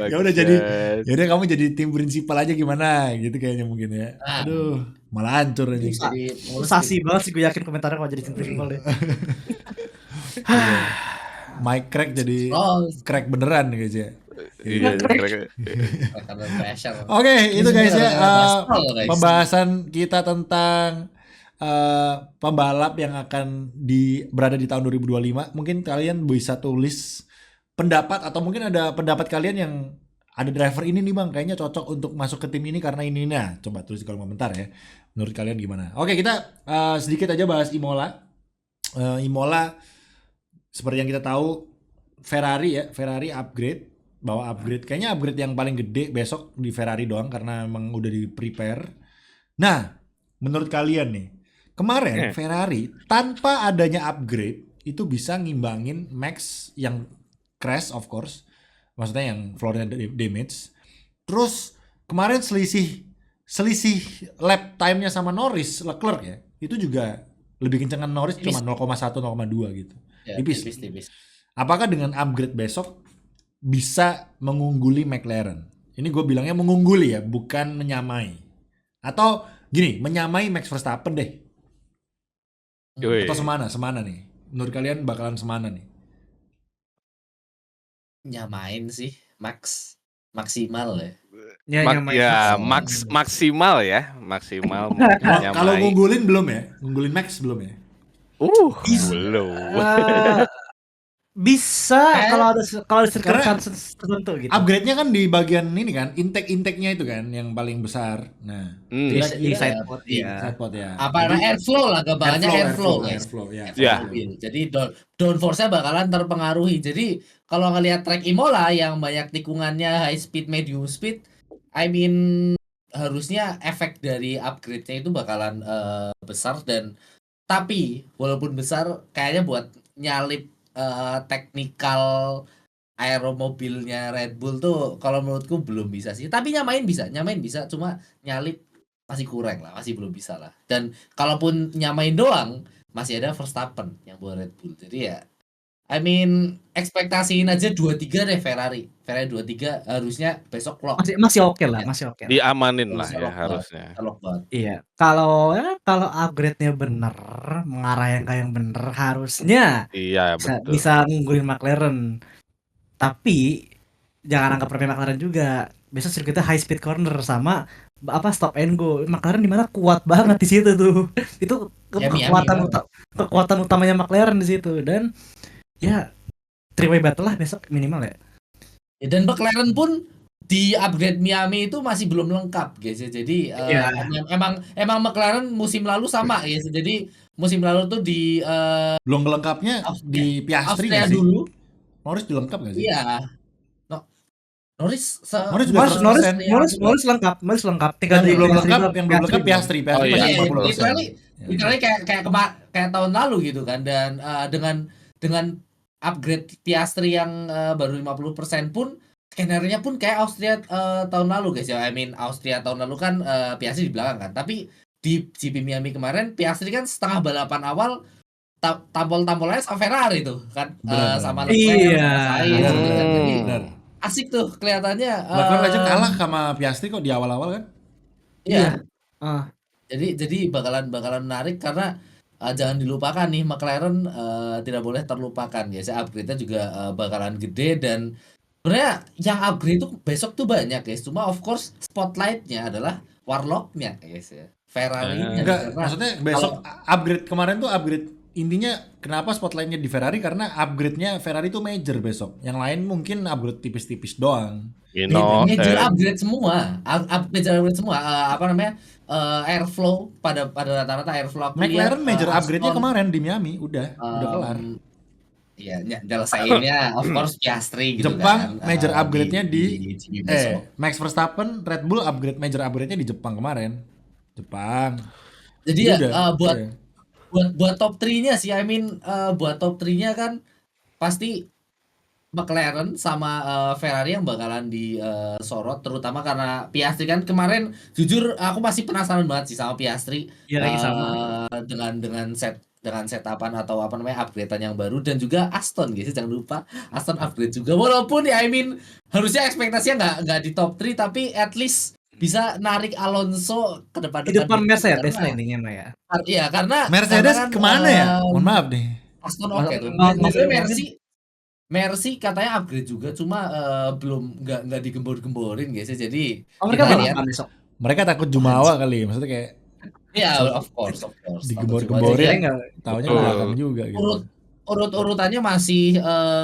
Speaker 3: Ya udah jadi, ya udah kamu jadi tim prinsipal aja gimana gitu kayaknya mungkin ya.
Speaker 1: Ah.
Speaker 3: Aduh, malah hancur aja.
Speaker 1: Jadi
Speaker 2: Sensasi banget sih, gue yakin komentarnya kalau jadi tim principal deh.
Speaker 3: Mike crack jadi
Speaker 1: Oh,
Speaker 3: crack beneran guys ya.
Speaker 4: Iya, kira-kira.
Speaker 1: karena pressure.
Speaker 3: Oke, itu guys ya
Speaker 1: Guys.
Speaker 3: pembahasan kita tentang pembalap yang akan berada di tahun 2025. Mungkin kalian bisa tulis pendapat atau mungkin ada pendapat kalian yang ada driver ini nih Bang, kayaknya cocok untuk masuk ke tim ini karena ini. Nah, coba tulis di kolom komentar ya. Menurut kalian gimana? Oke, kita sedikit aja bahas Imola. Imola seperti yang kita tahu Ferrari bawa upgrade. Kayaknya upgrade yang paling gede besok di Ferrari doang karena emang udah di prepare. Nah, menurut kalian nih, kemarin Ferrari tanpa adanya upgrade itu bisa ngimbangin Max yang crash of course. Maksudnya yang floornya damage. Terus kemarin selisih lap time-nya sama Leclerc ya. Itu juga lebih kencengan Norris cuma 0,1 0,2 gitu.
Speaker 1: Ya,
Speaker 3: Tipis.
Speaker 1: tipis.
Speaker 3: Apakah dengan upgrade besok bisa mengungguli McLaren? Ini gue bilangnya mengungguli ya, bukan menyamai. Atau gini, menyamai Max Verstappen deh.
Speaker 4: Yoi.
Speaker 3: Atau semana nih. Menurut kalian bakalan semana nih?
Speaker 1: Nyamain sih maksimal ya.
Speaker 4: Maksimal ya, maksimal.
Speaker 3: Kalau ngunggulin belum ya? Ngunggulin Max belum ya?
Speaker 4: Belum.
Speaker 2: Bisa kalau ada
Speaker 3: Karena
Speaker 2: circumstances tertentu gitu.
Speaker 3: Upgrade-nya kan di bagian ini kan, intake-nya itu kan yang paling besar. Nah,
Speaker 2: Di
Speaker 1: Kira-kira
Speaker 2: sidepod ya.
Speaker 3: sidepod ya.
Speaker 1: Apa namanya airflow lah, gampangannya airflow guys.
Speaker 3: Airflow ya.
Speaker 4: Ya.
Speaker 1: Jadi downforce-nya bakalan terpengaruhi. Jadi kalau ngelihat track Imola yang banyak tikungannya high speed, medium speed, I mean harusnya efek dari upgrade-nya itu bakalan besar dan tapi walaupun besar kayaknya buat nyalip technical aeromobilnya Red Bull tuh kalau menurutku belum bisa sih. Tapi nyamain bisa, cuma nyalip masih kurang lah, masih belum bisa lah. Dan kalaupun nyamain doang, masih ada Verstappen yang buat Red Bull. Jadi ya, I mean, ekspektasiin aja 23 deh Ferrari. Ferrari 23 harusnya besok lock.
Speaker 2: Masih oke lah,
Speaker 1: Ya,
Speaker 2: masih oke lah.
Speaker 4: Diamanin lah
Speaker 1: harusnya
Speaker 4: ya
Speaker 1: lock banget.
Speaker 4: harusnya.
Speaker 1: Lock banget.
Speaker 2: Iya, kalau upgrade-nya bener, mengarah yang kayak yang bener, harusnya
Speaker 4: Iya betul.
Speaker 2: bisa ngungguin McLaren. Tapi jangan anggap remeh McLaren juga. Besok sirkuitnya high speed corner sama stop and go. McLaren di mana kuat banget di situ tuh. Itu
Speaker 1: Miami
Speaker 2: kekuatan utamanya McLaren di situ. Dan ya three-way battle lah besok minimal ya.
Speaker 1: Ya, dan McLaren pun di upgrade Miami itu masih belum lengkap guys ya. Jadi
Speaker 2: Iya.
Speaker 1: emang McLaren musim lalu sama guys. Jadi musim lalu tuh di
Speaker 3: Belum lengkapnya di Piastri
Speaker 1: Austria
Speaker 3: nggak sih?
Speaker 1: dulu.
Speaker 3: Norris dilengkap nggak sih?
Speaker 1: Iya. Norris
Speaker 3: Norris juga 100%.
Speaker 2: Norris lengkap. Tinggal
Speaker 3: Yang
Speaker 2: di
Speaker 3: belum
Speaker 2: Piastri
Speaker 3: lengkap,
Speaker 2: doang.
Speaker 3: yang belum lengkap Piastri
Speaker 4: Oh, iya.
Speaker 3: masih
Speaker 1: Iya,
Speaker 3: 40%.
Speaker 1: literally kayak tahun lalu gitu kan. Dan dengan upgrade Piastri yang baru 50% pun skenario-nya pun kayak Austria tahun lalu guys ya. I mean Austria tahun lalu kan Piastri di belakang kan. Tapi di GP Miami kemarin Piastri kan setengah balapan awal tampol-tampolannya sama Ferrari tuh kan.
Speaker 3: Benar,
Speaker 1: Sama
Speaker 3: benar.
Speaker 1: Leclerc,
Speaker 2: Iya.
Speaker 1: sama Sainz gitu kan. Jadi
Speaker 3: Benar.
Speaker 1: asik tuh kelihatannya.
Speaker 3: McLaren aja kalah sama Piastri kok di awal-awal kan?
Speaker 1: Iya.
Speaker 2: Ah.
Speaker 1: Jadi bakalan menarik karena jangan dilupakan nih McLaren tidak boleh terlupakan ya. Upgrade-nya juga bakalan gede dan sebenarnya yang upgrade itu besok tuh banyak guys. Cuma of course spotlight-nya adalah Warlock-nya guys ya. Ferrari-nya
Speaker 3: Enggak,
Speaker 1: karena
Speaker 3: maksudnya besok upgrade kemarin tuh upgrade intinya kenapa spotlightnya di Ferrari karena upgrade-nya Ferrari tuh major besok. Yang lain mungkin upgrade tipis-tipis doang.
Speaker 1: major upgrade semua. Major upgrade semua. Apa namanya? Airflow pada rata-rata airflow aku
Speaker 3: McLaren
Speaker 1: lihat,
Speaker 3: major upgrade-nya
Speaker 1: Aston,
Speaker 3: kemarin di Miami udah kelar.
Speaker 1: Iya, nyelesainnya of course Piastri gitu
Speaker 3: Jepang
Speaker 1: kan.
Speaker 3: major upgrade-nya
Speaker 1: di GP besok.
Speaker 3: Max Verstappen Red Bull major upgrade-nya di Jepang kemarin. Jepang.
Speaker 1: Jadi ya
Speaker 3: Udah,
Speaker 1: buat top 3-nya sih, I mean buat top 3-nya kan pasti McLaren sama Ferrari yang bakalan disorot terutama karena Piastri kan kemarin jujur aku masih penasaran banget sih sama Piastri.
Speaker 2: Iya lagi sama.
Speaker 1: Dengan setapan atau apa namanya upgrade-an yang baru dan juga Aston guys, jangan lupa Aston upgrade juga walaupun ya I mean harusnya ekspektasinya nggak di top 3 tapi at least bisa narik Alonso ke depan
Speaker 2: Di depan Mercedes lah intinya mah ya.
Speaker 1: Iya karena
Speaker 3: Mercedes
Speaker 1: kan,
Speaker 3: kemana ya? Mohon maaf nih.
Speaker 1: Aston oke tuh. Mercy katanya upgrade juga cuma belum nggak digembor-gemborin guys ya. Jadi
Speaker 2: mereka
Speaker 1: kita lihat
Speaker 2: balapan besok.
Speaker 3: Mereka takut jumawa kali, maksudnya kayak
Speaker 1: ya of course
Speaker 3: digembor-gemborin.
Speaker 2: Jadi
Speaker 3: Taunya belakang juga gitu.
Speaker 1: Urutannya masih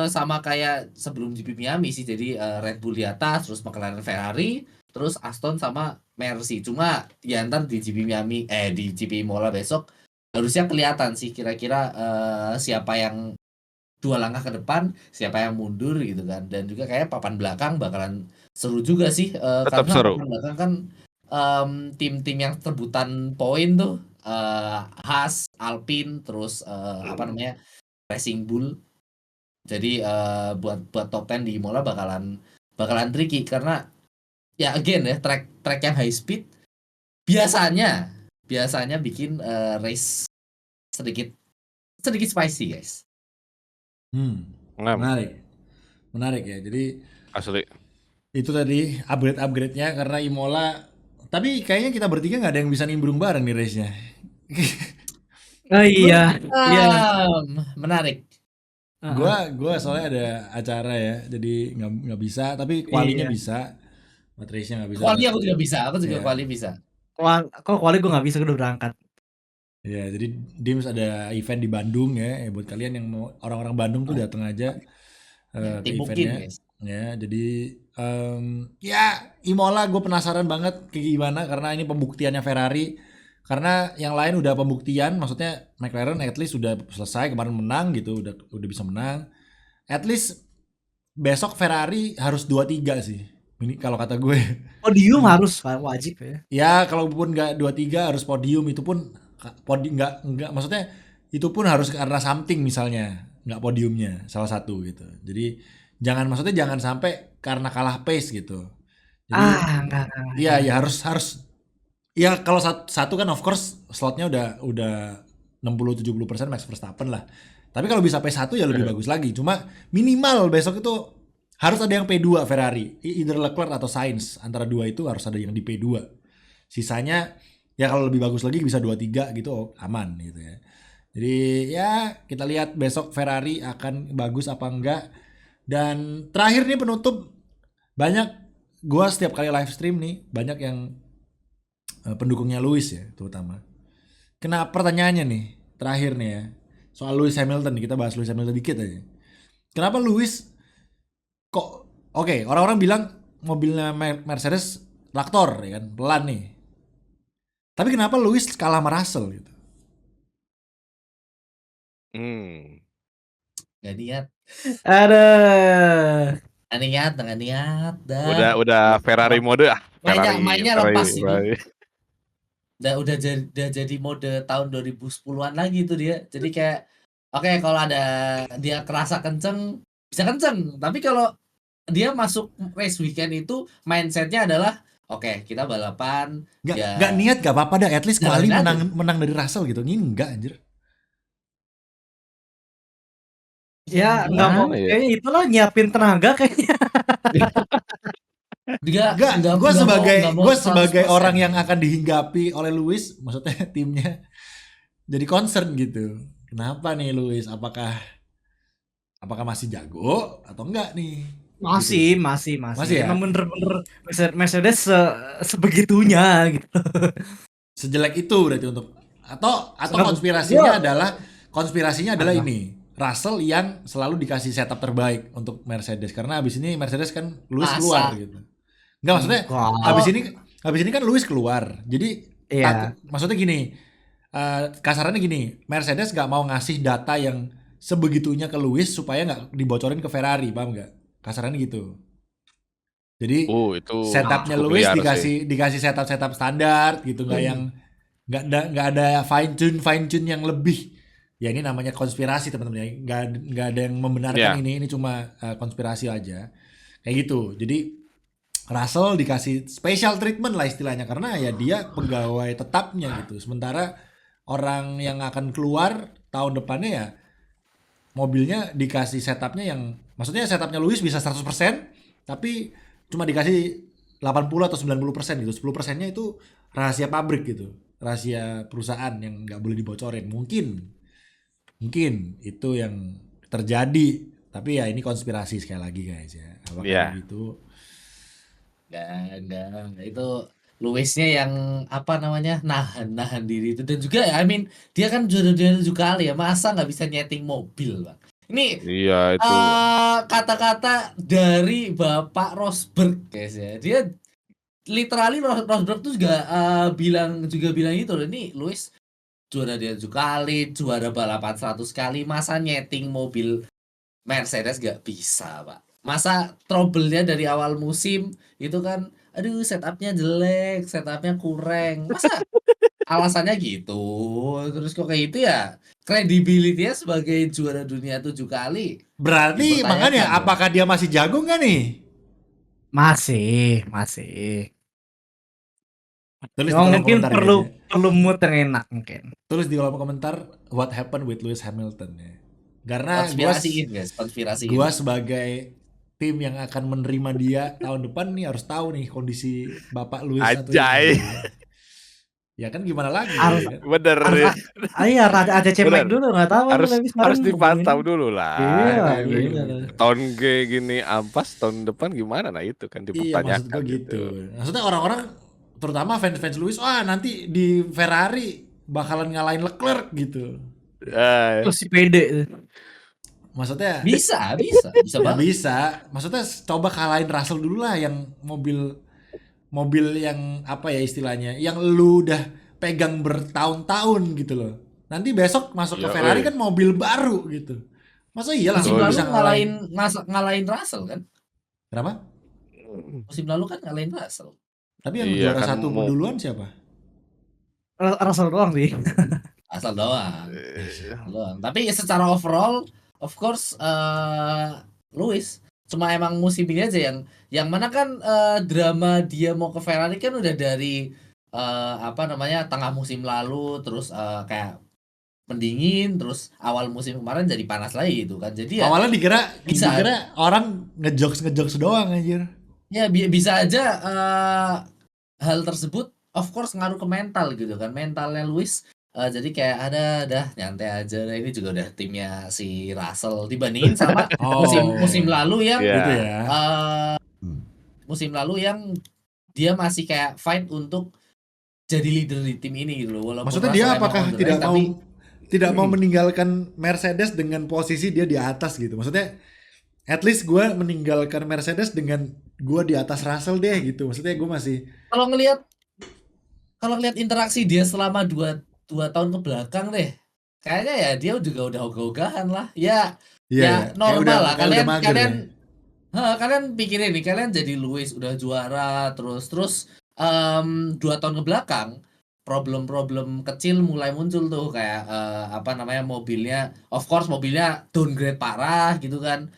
Speaker 1: sama kayak sebelum GP Miami sih. Jadi Red Bull di atas, terus McLaren Ferrari, terus Aston sama Mercy. Cuma ya ntar di GP Miami di GP Imola besok harusnya kelihatan sih kira-kira siapa yang 2 langkah ke depan, siapa yang mundur gitu kan. Dan juga kayak papan belakang bakalan seru juga sih
Speaker 4: Tetap
Speaker 1: karena
Speaker 4: seru.
Speaker 1: papan belakang kan tim-tim yang rebutan poin tuh Haas, Alpine, terus apa namanya Racing Bull. Jadi buat top 10 di Imola bakalan tricky karena ya again ya track yang high speed biasanya bikin race sedikit spicy guys.
Speaker 3: Menarik ya. Jadi
Speaker 4: Asli.
Speaker 3: itu tadi upgrade-nya karena Imola. Tapi kayaknya kita bertiga nggak ada yang bisa nimbrung bareng nih race-nya.
Speaker 2: Oh iya.
Speaker 1: Menarik.
Speaker 3: Gua soalnya ada acara ya, jadi nggak bisa. Tapi kualinya bisa. Buat race-nya nggak bisa.
Speaker 1: Kuali aku juga bisa. Aku juga kuali bisa.
Speaker 2: Kalau kuali gue nggak bisa, gue udah berangkat.
Speaker 3: Ya, jadi Dims ada event di Bandung ya. Buat kalian yang mau orang-orang Bandung tuh datang aja ke eventnya. Ya, jadi ya Imola gue penasaran banget kayak gimana karena ini pembuktiannya Ferrari. Karena yang lain udah pembuktian, maksudnya McLaren at least udah selesai kemarin menang gitu, udah bisa menang. At least besok Ferrari harus 2-3 sih. Ini kalau kata gue.
Speaker 2: Podium harus wajib ya.
Speaker 3: Ya, kalaupun nggak 2-3 harus podium, itu pun nggak maksudnya itu pun harus karena something misalnya nggak podiumnya salah satu gitu. Jadi maksudnya jangan sampai karena kalah pace gitu. Jadi
Speaker 2: Enggak.
Speaker 3: iya ya harus ya kalau satu kan of course slotnya udah 60-70% Max Verstappen lah. Tapi kalau bisa P1 ya lebih bagus lagi. Cuma minimal besok itu harus ada yang P2 Ferrari, either Leclerc atau Sainz, antara dua itu harus ada yang di P2. Sisanya ya kalau lebih bagus lagi bisa 2-3 gitu aman gitu ya. Jadi ya kita lihat besok Ferrari akan bagus apa enggak. Dan terakhir nih penutup, banyak gua setiap kali live stream nih banyak yang pendukungnya Lewis ya terutama. Kenapa pertanyaannya nih terakhir nih ya soal Lewis Hamilton, kita bahas Lewis Hamilton dikit aja. Kenapa Lewis kok oke, orang-orang bilang mobilnya Mercedes traktor ya kan, pelan nih. Tapi kenapa Lewis kalah sama Russell gitu?
Speaker 1: Gak niat,
Speaker 2: Aduh.
Speaker 1: nggak niat, dah.
Speaker 4: Udah Ferrari mode
Speaker 1: Mainnya
Speaker 4: Ferrari,
Speaker 1: lepas itu.
Speaker 4: Ferrari.
Speaker 1: Udah jadi mode tahun 2010-an lagi tuh dia. Jadi kayak oke, kalau ada dia kerasa kenceng, bisa kenceng. Tapi kalau dia masuk race weekend itu mindsetnya adalah oke, kita balapan.
Speaker 3: Nggak niat gak apa-apa dah, at least
Speaker 1: Jalanin
Speaker 3: kali
Speaker 1: aja.
Speaker 3: menang dari Russell gitu. Ini enggak anjir.
Speaker 2: Ya nggak mau,
Speaker 4: Gimana ya?
Speaker 2: kayaknya itulah nyiapin tenaga kayaknya.
Speaker 1: Dia
Speaker 3: Enggak, gue sebagai orang yang akan dihinggapi oleh Lewis, maksudnya timnya jadi concern gitu. Kenapa nih Lewis? Apakah masih jago atau enggak nih?
Speaker 2: Masih
Speaker 3: ya?
Speaker 2: Emang bener-bener Mercedes sebegitunya gitu.
Speaker 3: Sejelek itu berarti untuk atau
Speaker 2: Sangat-
Speaker 3: konspirasinya
Speaker 2: Iya.
Speaker 3: adalah
Speaker 2: Apa?
Speaker 3: ini. Russell yang selalu dikasih setup terbaik untuk Mercedes karena abis ini Mercedes kan Lewis
Speaker 1: Masa?
Speaker 3: keluar gitu. Enggak, maksudnya
Speaker 2: Enggak.
Speaker 3: abis ini kan Lewis keluar. Jadi
Speaker 2: Iya.
Speaker 3: maksudnya gini, kasarannya gini, Mercedes gak mau ngasih data yang sebegitunya ke Lewis supaya nggak dibocorin ke Ferrari, paham nggak? Kasarannya gitu. Jadi
Speaker 4: Itu
Speaker 3: setupnya
Speaker 4: cukup
Speaker 3: Lewis
Speaker 4: liar sih.
Speaker 3: dikasih setup standar gitu, nggak ada fine tune yang lebih. Ya ini namanya konspirasi teman-teman ya, nggak ada yang membenarkan
Speaker 4: Ya.
Speaker 3: ini cuma konspirasi aja kayak gitu. Jadi Russell dikasih special treatment lah istilahnya karena ya dia pegawai tetapnya gitu. Sementara orang yang akan keluar tahun depannya ya mobilnya dikasih setupnya yang maksudnya setupnya Lewis bisa 100% tapi cuma dikasih 80 atau 90% gitu. 10%-nya itu rahasia pabrik gitu. Rahasia perusahaan yang nggak boleh dibocorin. Mungkin itu yang terjadi. Tapi ya ini konspirasi sekali lagi guys ya. Apakah begitu?
Speaker 1: Enggak. Itu Luisnya yang apa namanya nahan diri itu, dan juga ya, I mean dia kan juara kali ya, masa nggak bisa nyeting mobil, Bang. Ini
Speaker 4: Iya itu.
Speaker 1: kata-kata dari Bapak Rosberg guys ya, dia literally Rosberg tuh juga bilang itu loh, ini Lewis juara kali, juara balapan 100 kali, masa nyeting mobil Mercedes gak bisa, Pak. Masa trouble-nya dari awal musim itu kan, aduh setupnya jelek, setupnya kurang. Masa alasannya gitu. Terus kok kayak gitu ya? Kredibilitinya sebagai juara dunia 7 kali
Speaker 3: Berarti
Speaker 1: dipertanyakan
Speaker 3: makanya
Speaker 1: dong.
Speaker 3: apakah dia masih jago nggak nih?
Speaker 2: Masih.
Speaker 3: Tulis di
Speaker 2: Oh,
Speaker 3: kolom
Speaker 2: mungkin
Speaker 3: komentar
Speaker 2: perlu
Speaker 3: guys ya.
Speaker 2: perlu mood yang enak mungkin.
Speaker 3: Tulis di kolom komentar what happened with Lewis Hamilton ya. Karena
Speaker 1: Konspirasiin.
Speaker 3: gua sebagai tim yang akan menerima dia tahun depan nih harus tahu nih kondisi Bapak Lewis satu
Speaker 4: Ajay.
Speaker 3: ini. Ya kan gimana lagi?
Speaker 2: Harus-
Speaker 3: ya kan?
Speaker 4: Bener.
Speaker 2: Iya, ada cemek
Speaker 4: Bener.
Speaker 2: dulu, nggak tahu
Speaker 4: Harus dipantau dulu lah.
Speaker 2: Iya,
Speaker 3: Ini
Speaker 2: iya.
Speaker 3: gitu.
Speaker 4: Tahun gini ampas, tahun depan gimana? Nah itu kan
Speaker 3: Iya,
Speaker 4: dipertanyakan.
Speaker 3: maksud gue gitu. Maksudnya orang-orang terutama fans Lewis, nanti di Ferrari bakalan ngalahin Leclerc gitu.
Speaker 2: Terus si pede.
Speaker 3: Maksudnya
Speaker 1: Bisa
Speaker 3: ya
Speaker 1: banget.
Speaker 3: bisa. Maksudnya coba kalahin Russell dulu lah yang mobil yang apa ya istilahnya, yang lu udah pegang bertahun-tahun gitu loh. Nanti besok masuk ke
Speaker 4: Ya,
Speaker 3: Ferrari kan mobil baru gitu. Masa iya
Speaker 1: Musim
Speaker 3: langsung
Speaker 1: lalu
Speaker 3: bisa
Speaker 1: ngalahin Russell kan?
Speaker 3: Kenapa?
Speaker 1: Musim lalu kan ngalahin Russell.
Speaker 3: Tapi yang
Speaker 4: Iya,
Speaker 3: juara
Speaker 4: kan
Speaker 3: satu duluan siapa?
Speaker 2: Russell doang sih.
Speaker 1: Asal doang. Tapi secara overall of course Lewis. Cuma emang musim ini aja yang mana kan drama dia mau ke Ferrari kan udah dari apa namanya tengah musim lalu, terus kayak mendingin, terus awal musim kemarin jadi panas lagi gitu kan. Jadi ya
Speaker 3: Awalnya
Speaker 1: bisa
Speaker 3: dikira orang ngejokes doang anjir.
Speaker 1: ya bisa aja hal tersebut of course ngaruh ke mental gitu kan, mentalnya Lewis. Jadi kayak dah nyantai aja. Nah, ini juga udah timnya si Russell dibandingin sama musim
Speaker 3: Oh,
Speaker 1: lalu yang
Speaker 3: gitu
Speaker 4: Ya.
Speaker 3: ya.
Speaker 1: musim lalu yang dia masih kayak fight untuk jadi leader di tim ini gitu loh. Walaupun
Speaker 3: Maksudnya dia
Speaker 1: Russell emang
Speaker 3: apakah
Speaker 1: on the rise, tapi
Speaker 3: tidak mau meninggalkan Mercedes dengan posisi dia di atas gitu. Maksudnya at least gue meninggalkan Mercedes dengan gue di atas Russell deh gitu. Maksudnya gue masih
Speaker 1: kalau ngelihat interaksi dia selama dua tahun ke belakang deh, kayaknya ya dia juga udah ogah-ogahan lah. Ya
Speaker 3: ya
Speaker 1: normal lah.
Speaker 3: kayak udah mager ya.
Speaker 1: Kalian pikirin nih, kalian jadi Lewis udah juara terus 2 tahun ke belakang problem-problem kecil mulai muncul tuh kayak apa namanya mobilnya, of course mobilnya downgrade parah gitu kan.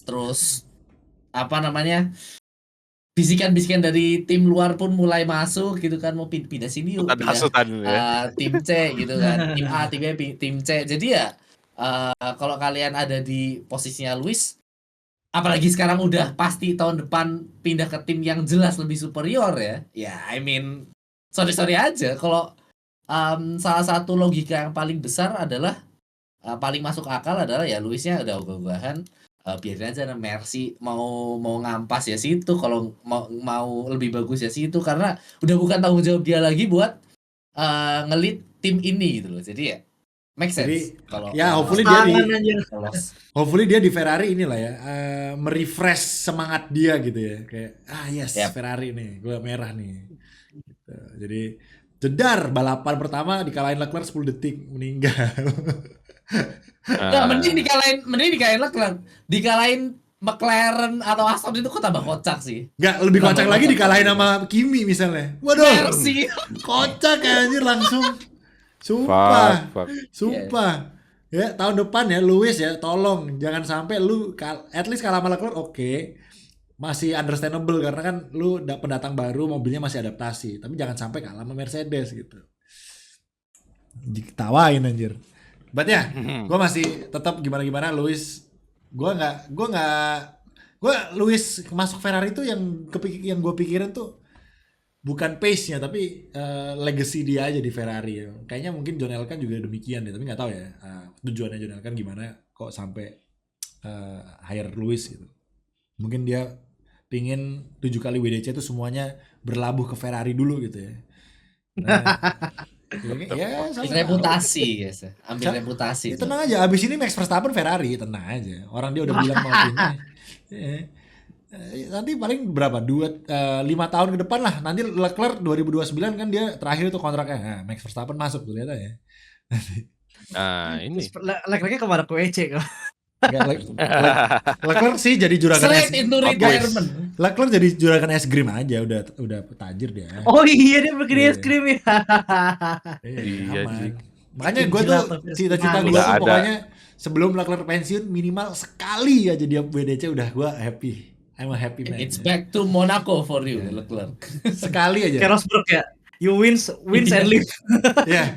Speaker 1: Terus apa namanya bisikan-bisikan dari tim luar pun mulai masuk gitu kan, mau pindah sini yuk, pindah
Speaker 4: Hasutan ya.
Speaker 1: tim C gitu kan, tim A, tim B, tim C. Jadi ya kalau kalian ada di posisinya Luis, apalagi sekarang udah pasti tahun depan pindah ke tim yang jelas lebih superior ya I mean sorry aja kalau salah satu logika yang paling besar adalah paling masuk akal adalah ya Luisnya udah ogah-ogahan, biarin aja Mercy mau ngampas ya situ, kalau mau lebih bagus ya situ, karena udah bukan tanggung jawab dia lagi buat ngelit tim ini gitu loh. Jadi ya make sense.
Speaker 3: Jadi
Speaker 1: kalau
Speaker 3: ya hopefully dia di Ferrari inilah ya, merefresh semangat dia gitu ya, kayak yes
Speaker 1: Yap.
Speaker 3: Ferrari nih, gue merah nih. Gitu. Jadi jedar balapan pertama dikalahin Leclerc 10 detik meninggal.
Speaker 1: Nah, mending dikalahin Leclerc, dikalahin McLaren atau Aston itu kok tambah kocak sih.
Speaker 3: Nggak, lebih kocak lagi dikalahin sama Kimi misalnya. Waduh,
Speaker 1: Mercy.
Speaker 3: kocak anjir langsung. Sumpah.
Speaker 4: Fuck.
Speaker 3: Sumpah. Ya, tahun depan ya Lewis ya, tolong jangan sampai lu at least kalah sama Leclerc oke. Masih understandable karena kan lu pendatang baru, mobilnya masih adaptasi. Tapi jangan sampai kalah sama Mercedes gitu. Diketawain anjir. But ya, gue masih tetap gimana Lewis. Gue Lewis masuk Ferrari itu yang gue pikirin tuh bukan pace-nya tapi legacy dia aja di Ferrari ya. Kayaknya mungkin John Elkann juga demikian deh, tapi nggak tahu ya tujuannya John Elkann gimana kok sampai hire Lewis gitu. Mungkin dia pingin 7 kali WDC itu semuanya berlabuh ke Ferrari dulu gitu ya. Nah, ya
Speaker 1: reputasi guys, ambil reputasi.
Speaker 3: Ya, tenang aja, abis ini Max Verstappen Ferrari, tenang aja. Orang dia udah bilang mau pindah. Nanti paling berapa? 5 tahun ke depan lah. Nanti Leclerc 2029 kan dia terakhir tuh kontraknya. Nah, Max Verstappen masuk tuh lihat aja.
Speaker 4: Nah, ini.
Speaker 2: Leclerc-nya kemana ke WC kok?
Speaker 3: Leclerc sih jadi juragan
Speaker 1: Straight into retirement.
Speaker 3: Leclerc jadi juragan es krim aja, udah tajir dia.
Speaker 2: Oh iya, dia bikin es krim ya.
Speaker 3: Iya,
Speaker 4: Jik.
Speaker 3: makanya gue tuh cita-cita gue tuh pokoknya sebelum Leclerc pensiun minimal sekali aja dia WDC udah gue happy. I'm a happy man.
Speaker 1: It's back to Monaco for you, Leclerc.
Speaker 3: Sekali aja.
Speaker 2: Kayak Rosberg ya. You wins and live.
Speaker 3: Ya.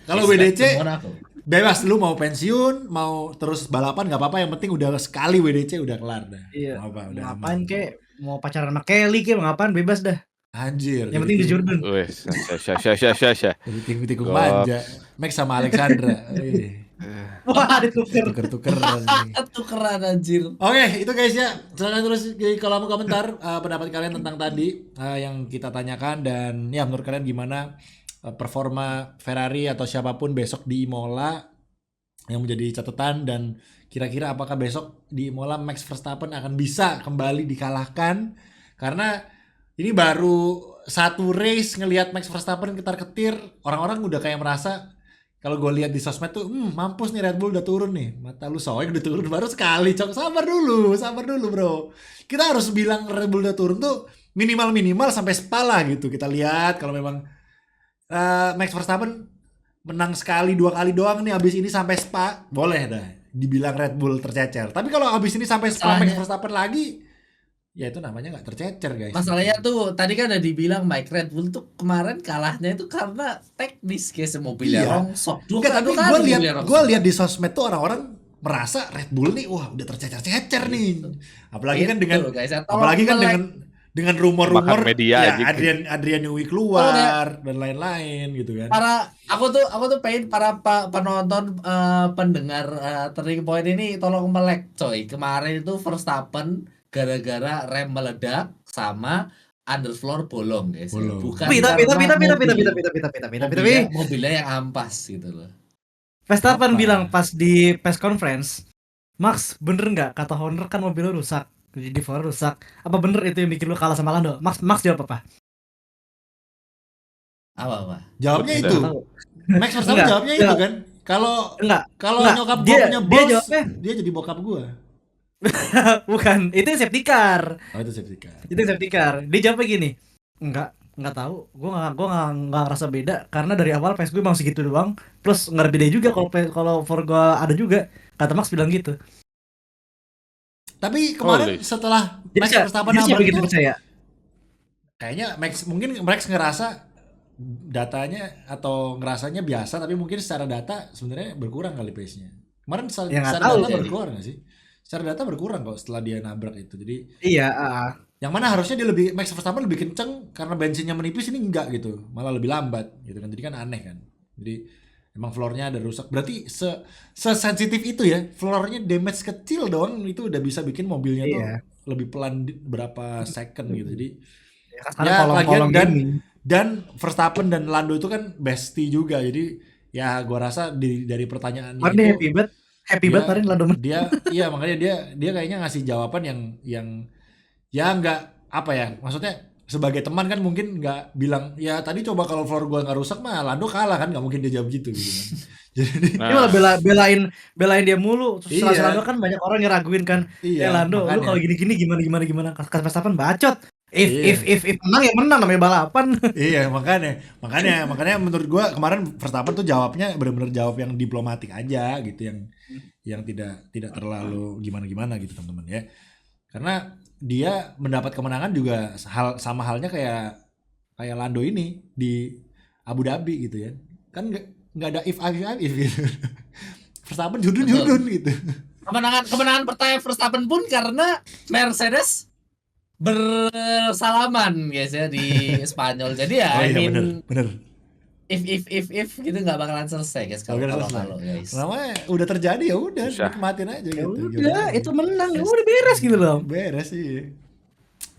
Speaker 3: Kalau WDC bebas, lu mau pensiun, mau terus balapan nggak apa-apa, yang penting udah sekali WDC udah kelar dah.
Speaker 2: Iya.
Speaker 3: Udah
Speaker 2: Ngapain kek? Mau pacaran sama Kelly kek, ngapain bebas dah.
Speaker 3: Anjir.
Speaker 2: Yang penting di Jordan.
Speaker 4: Wes,
Speaker 3: Jadi tikung manja. Max sama Alexandra.
Speaker 2: Wah,
Speaker 3: Tuker-tukeran.
Speaker 1: Tukeran anjir.
Speaker 3: Oke, itu guys ya. Silahkan tulis di kolom komentar pendapat kalian tentang tadi yang kita tanyakan, dan ya menurut kalian gimana performa Ferrari atau siapapun besok di Imola yang menjadi catatan, dan kira-kira apakah besok di Imola Max Verstappen akan bisa kembali dikalahkan, karena ini baru satu race ngelihat Max Verstappen ketar-ketir, orang-orang udah kayak merasa, kalau gue lihat di sosmed tuh, mampus nih Red Bull udah turun nih, mata lu soek udah turun baru sekali, cok, sabar dulu bro. Kita harus bilang Red Bull udah turun tuh minimal sampai Spa lah gitu. Kita lihat kalau memang Max Verstappen menang sekali 2 kali doang nih, abis ini sampai Spa boleh dah dibilang Red Bull tercecer. Tapi kalau abis ini sampai Spa Max
Speaker 1: Masalahnya
Speaker 3: Verstappen lagi, ya itu namanya nggak tercecer guys.
Speaker 1: masalahnya tuh tadi kan udah dibilang Mike Red Bull tuh kemarin kalahnya itu karena teknis guys, mobilnya
Speaker 3: Iya.
Speaker 1: rongsok.
Speaker 3: Enggak, tapi
Speaker 1: dua
Speaker 3: gue
Speaker 1: kali
Speaker 3: lihat
Speaker 1: mobilnya rongsok.
Speaker 3: di sosmed tuh orang-orang merasa Red Bull nih wah udah tercecer-cecer nih. Apalagi kan
Speaker 1: Itu
Speaker 3: dengan
Speaker 1: guys, ya, tolong
Speaker 3: apalagi kan
Speaker 1: melek.
Speaker 3: dengan rumor-rumur
Speaker 4: Bahkan media
Speaker 3: ya
Speaker 4: aja gitu.
Speaker 3: Adrian Newey keluar dan lain-lain gitu kan.
Speaker 1: Aku tuh pengen para penonton pendengar Turning Point ini tolong melek coy. Kemarin itu Verstappen gara-gara rem meledak sama underfloor bolong guys. Ya.
Speaker 3: Bolong.
Speaker 1: Bukan
Speaker 2: Tapi
Speaker 1: mobilnya yang ampas gitu loh.
Speaker 2: Verstappen
Speaker 3: Apa?
Speaker 2: bilang pas di press conference, Max bener nggak kata Horner kan mobil lu rusak, jadi floor rusak. Apa bener itu yang bikin lu kalah sama Lando? Max jawab apa?
Speaker 1: Apa?
Speaker 3: Jawabnya
Speaker 4: Tidak.
Speaker 3: itu.
Speaker 2: Nggak tahu.
Speaker 3: Max Verstappen
Speaker 2: Enggak,
Speaker 3: jawabnya itu kan. Kalau
Speaker 2: Enggak.
Speaker 3: nyokap
Speaker 2: Dia-
Speaker 3: gua punya
Speaker 2: dia
Speaker 3: bos,
Speaker 2: jawabnya-
Speaker 3: dia jadi bokap gua.
Speaker 2: Bukan, itu safety car.
Speaker 3: Oh itu safety car.
Speaker 2: Itu safety car. Dia jawabnya gini, nggak tahu. Gua nggak ngerasa beda karena dari awal PS gue emang segitu doang. Plus nggak ada beda juga kalau for gua ada juga. Kata Max bilang gitu.
Speaker 3: Tapi kemarin
Speaker 4: Holy.
Speaker 3: setelah
Speaker 2: Jadi
Speaker 3: Max Verstappen
Speaker 2: siapa
Speaker 3: nabrak
Speaker 2: gitu
Speaker 3: itu,
Speaker 2: percaya?
Speaker 3: kayaknya Max ngerasa datanya atau ngerasanya biasa, tapi mungkin secara data sebenarnya berkurang kali pace-nya. Kemarin
Speaker 2: Ya, nggak
Speaker 3: secara
Speaker 2: tahu
Speaker 3: data
Speaker 1: jadi.
Speaker 3: berkurang nggak sih? Secara data berkurang kok setelah dia nabrak itu. Jadi
Speaker 2: Iya.
Speaker 3: yang mana harusnya Max Verstappen lebih kenceng karena bensinnya menipis, ini enggak gitu, malah lebih lambat gitu kan. Jadi kan aneh kan. Jadi emang floornya ada rusak. Berarti sesensitif itu ya, floornya damage kecil doang itu udah bisa bikin mobilnya
Speaker 2: Iya.
Speaker 3: tuh lebih pelan berapa second gitu. Jadi
Speaker 2: Karena
Speaker 3: ya
Speaker 2: kolong-kolong
Speaker 3: lagian
Speaker 2: gini.
Speaker 3: dan Verstappen dan Lando itu kan bestie juga. Jadi ya gua rasa dari pertanyaan
Speaker 2: Kemarin
Speaker 3: itu
Speaker 2: dia happy banget kemarin Lando menang.
Speaker 3: iya makanya dia kayaknya ngasih jawaban yang ya nggak apa ya, maksudnya sebagai teman kan mungkin nggak bilang ya tadi coba kalau floor gua nggak rusak mah Lando kalah kan, nggak mungkin dia jawab gitu kan. Jadi
Speaker 2: Dia malah belain dia mulu. Terus
Speaker 3: Iya.
Speaker 2: Lando kan banyak orang yang raguin kan.
Speaker 3: iya
Speaker 2: Lando, lu
Speaker 3: makanya.
Speaker 2: kalau gini-gini gimana? Kata Verstappen bacot.
Speaker 3: Iya.
Speaker 2: If menang ya menang, namanya balapan.
Speaker 3: Iya makanya menurut gua kemarin Verstappen tuh jawabnya benar-benar jawab yang diplomatik aja gitu, yang tidak terlalu gimana gitu teman-teman ya, karena dia mendapat kemenangan juga sama halnya kayak Lando ini di Abu Dhabi gitu ya kan, nggak ada if gitu. Verstappen judun gitu.
Speaker 1: Kemenangan pertama Verstappen pun karena Mercedes bersalaman guys ya di Spanyol. Jadi ya
Speaker 3: Oh
Speaker 1: I
Speaker 3: iya
Speaker 1: mean
Speaker 3: bener.
Speaker 1: if gitu nggak bakalan selesai guys kalau guys.
Speaker 3: Namanya udah terjadi ya udah
Speaker 4: Susah.
Speaker 3: nikmatin aja
Speaker 2: Ya
Speaker 3: gitu.
Speaker 2: udah, itu menang, ya udah beres gitu loh.
Speaker 3: Beres sih.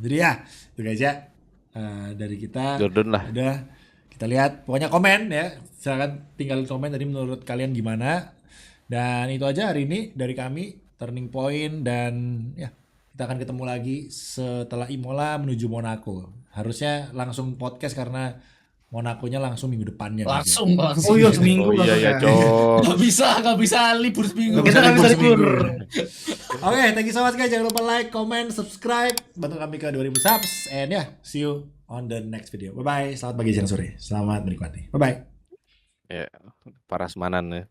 Speaker 3: Jadi ya, itu guys ya. Dari kita
Speaker 4: Jordan lah.
Speaker 3: udah kita lihat, pokoknya komen ya. Silakan tinggal komen tadi menurut kalian gimana. Dan itu aja hari ini dari kami Turning Point, dan ya kita akan ketemu lagi setelah Imola menuju Monaco. Harusnya langsung podcast karena Monaco-nya langsung minggu depannya. guys, ya.
Speaker 1: Langsung.
Speaker 2: Oh iya, seminggu
Speaker 4: Oh iya ya,
Speaker 2: langsung
Speaker 4: Cok.
Speaker 1: Nggak bisa libur seminggu.
Speaker 2: Kita nggak bisa libur.
Speaker 3: Oke, thank you so much guys. Jangan lupa like, comment, subscribe. Bantu kami ke 2000 subs. And ya, see you on the next video. Bye-bye. Selamat pagi, siang, sore. Selamat menikmati. Bye-bye.
Speaker 4: Ya, parasmanan ya.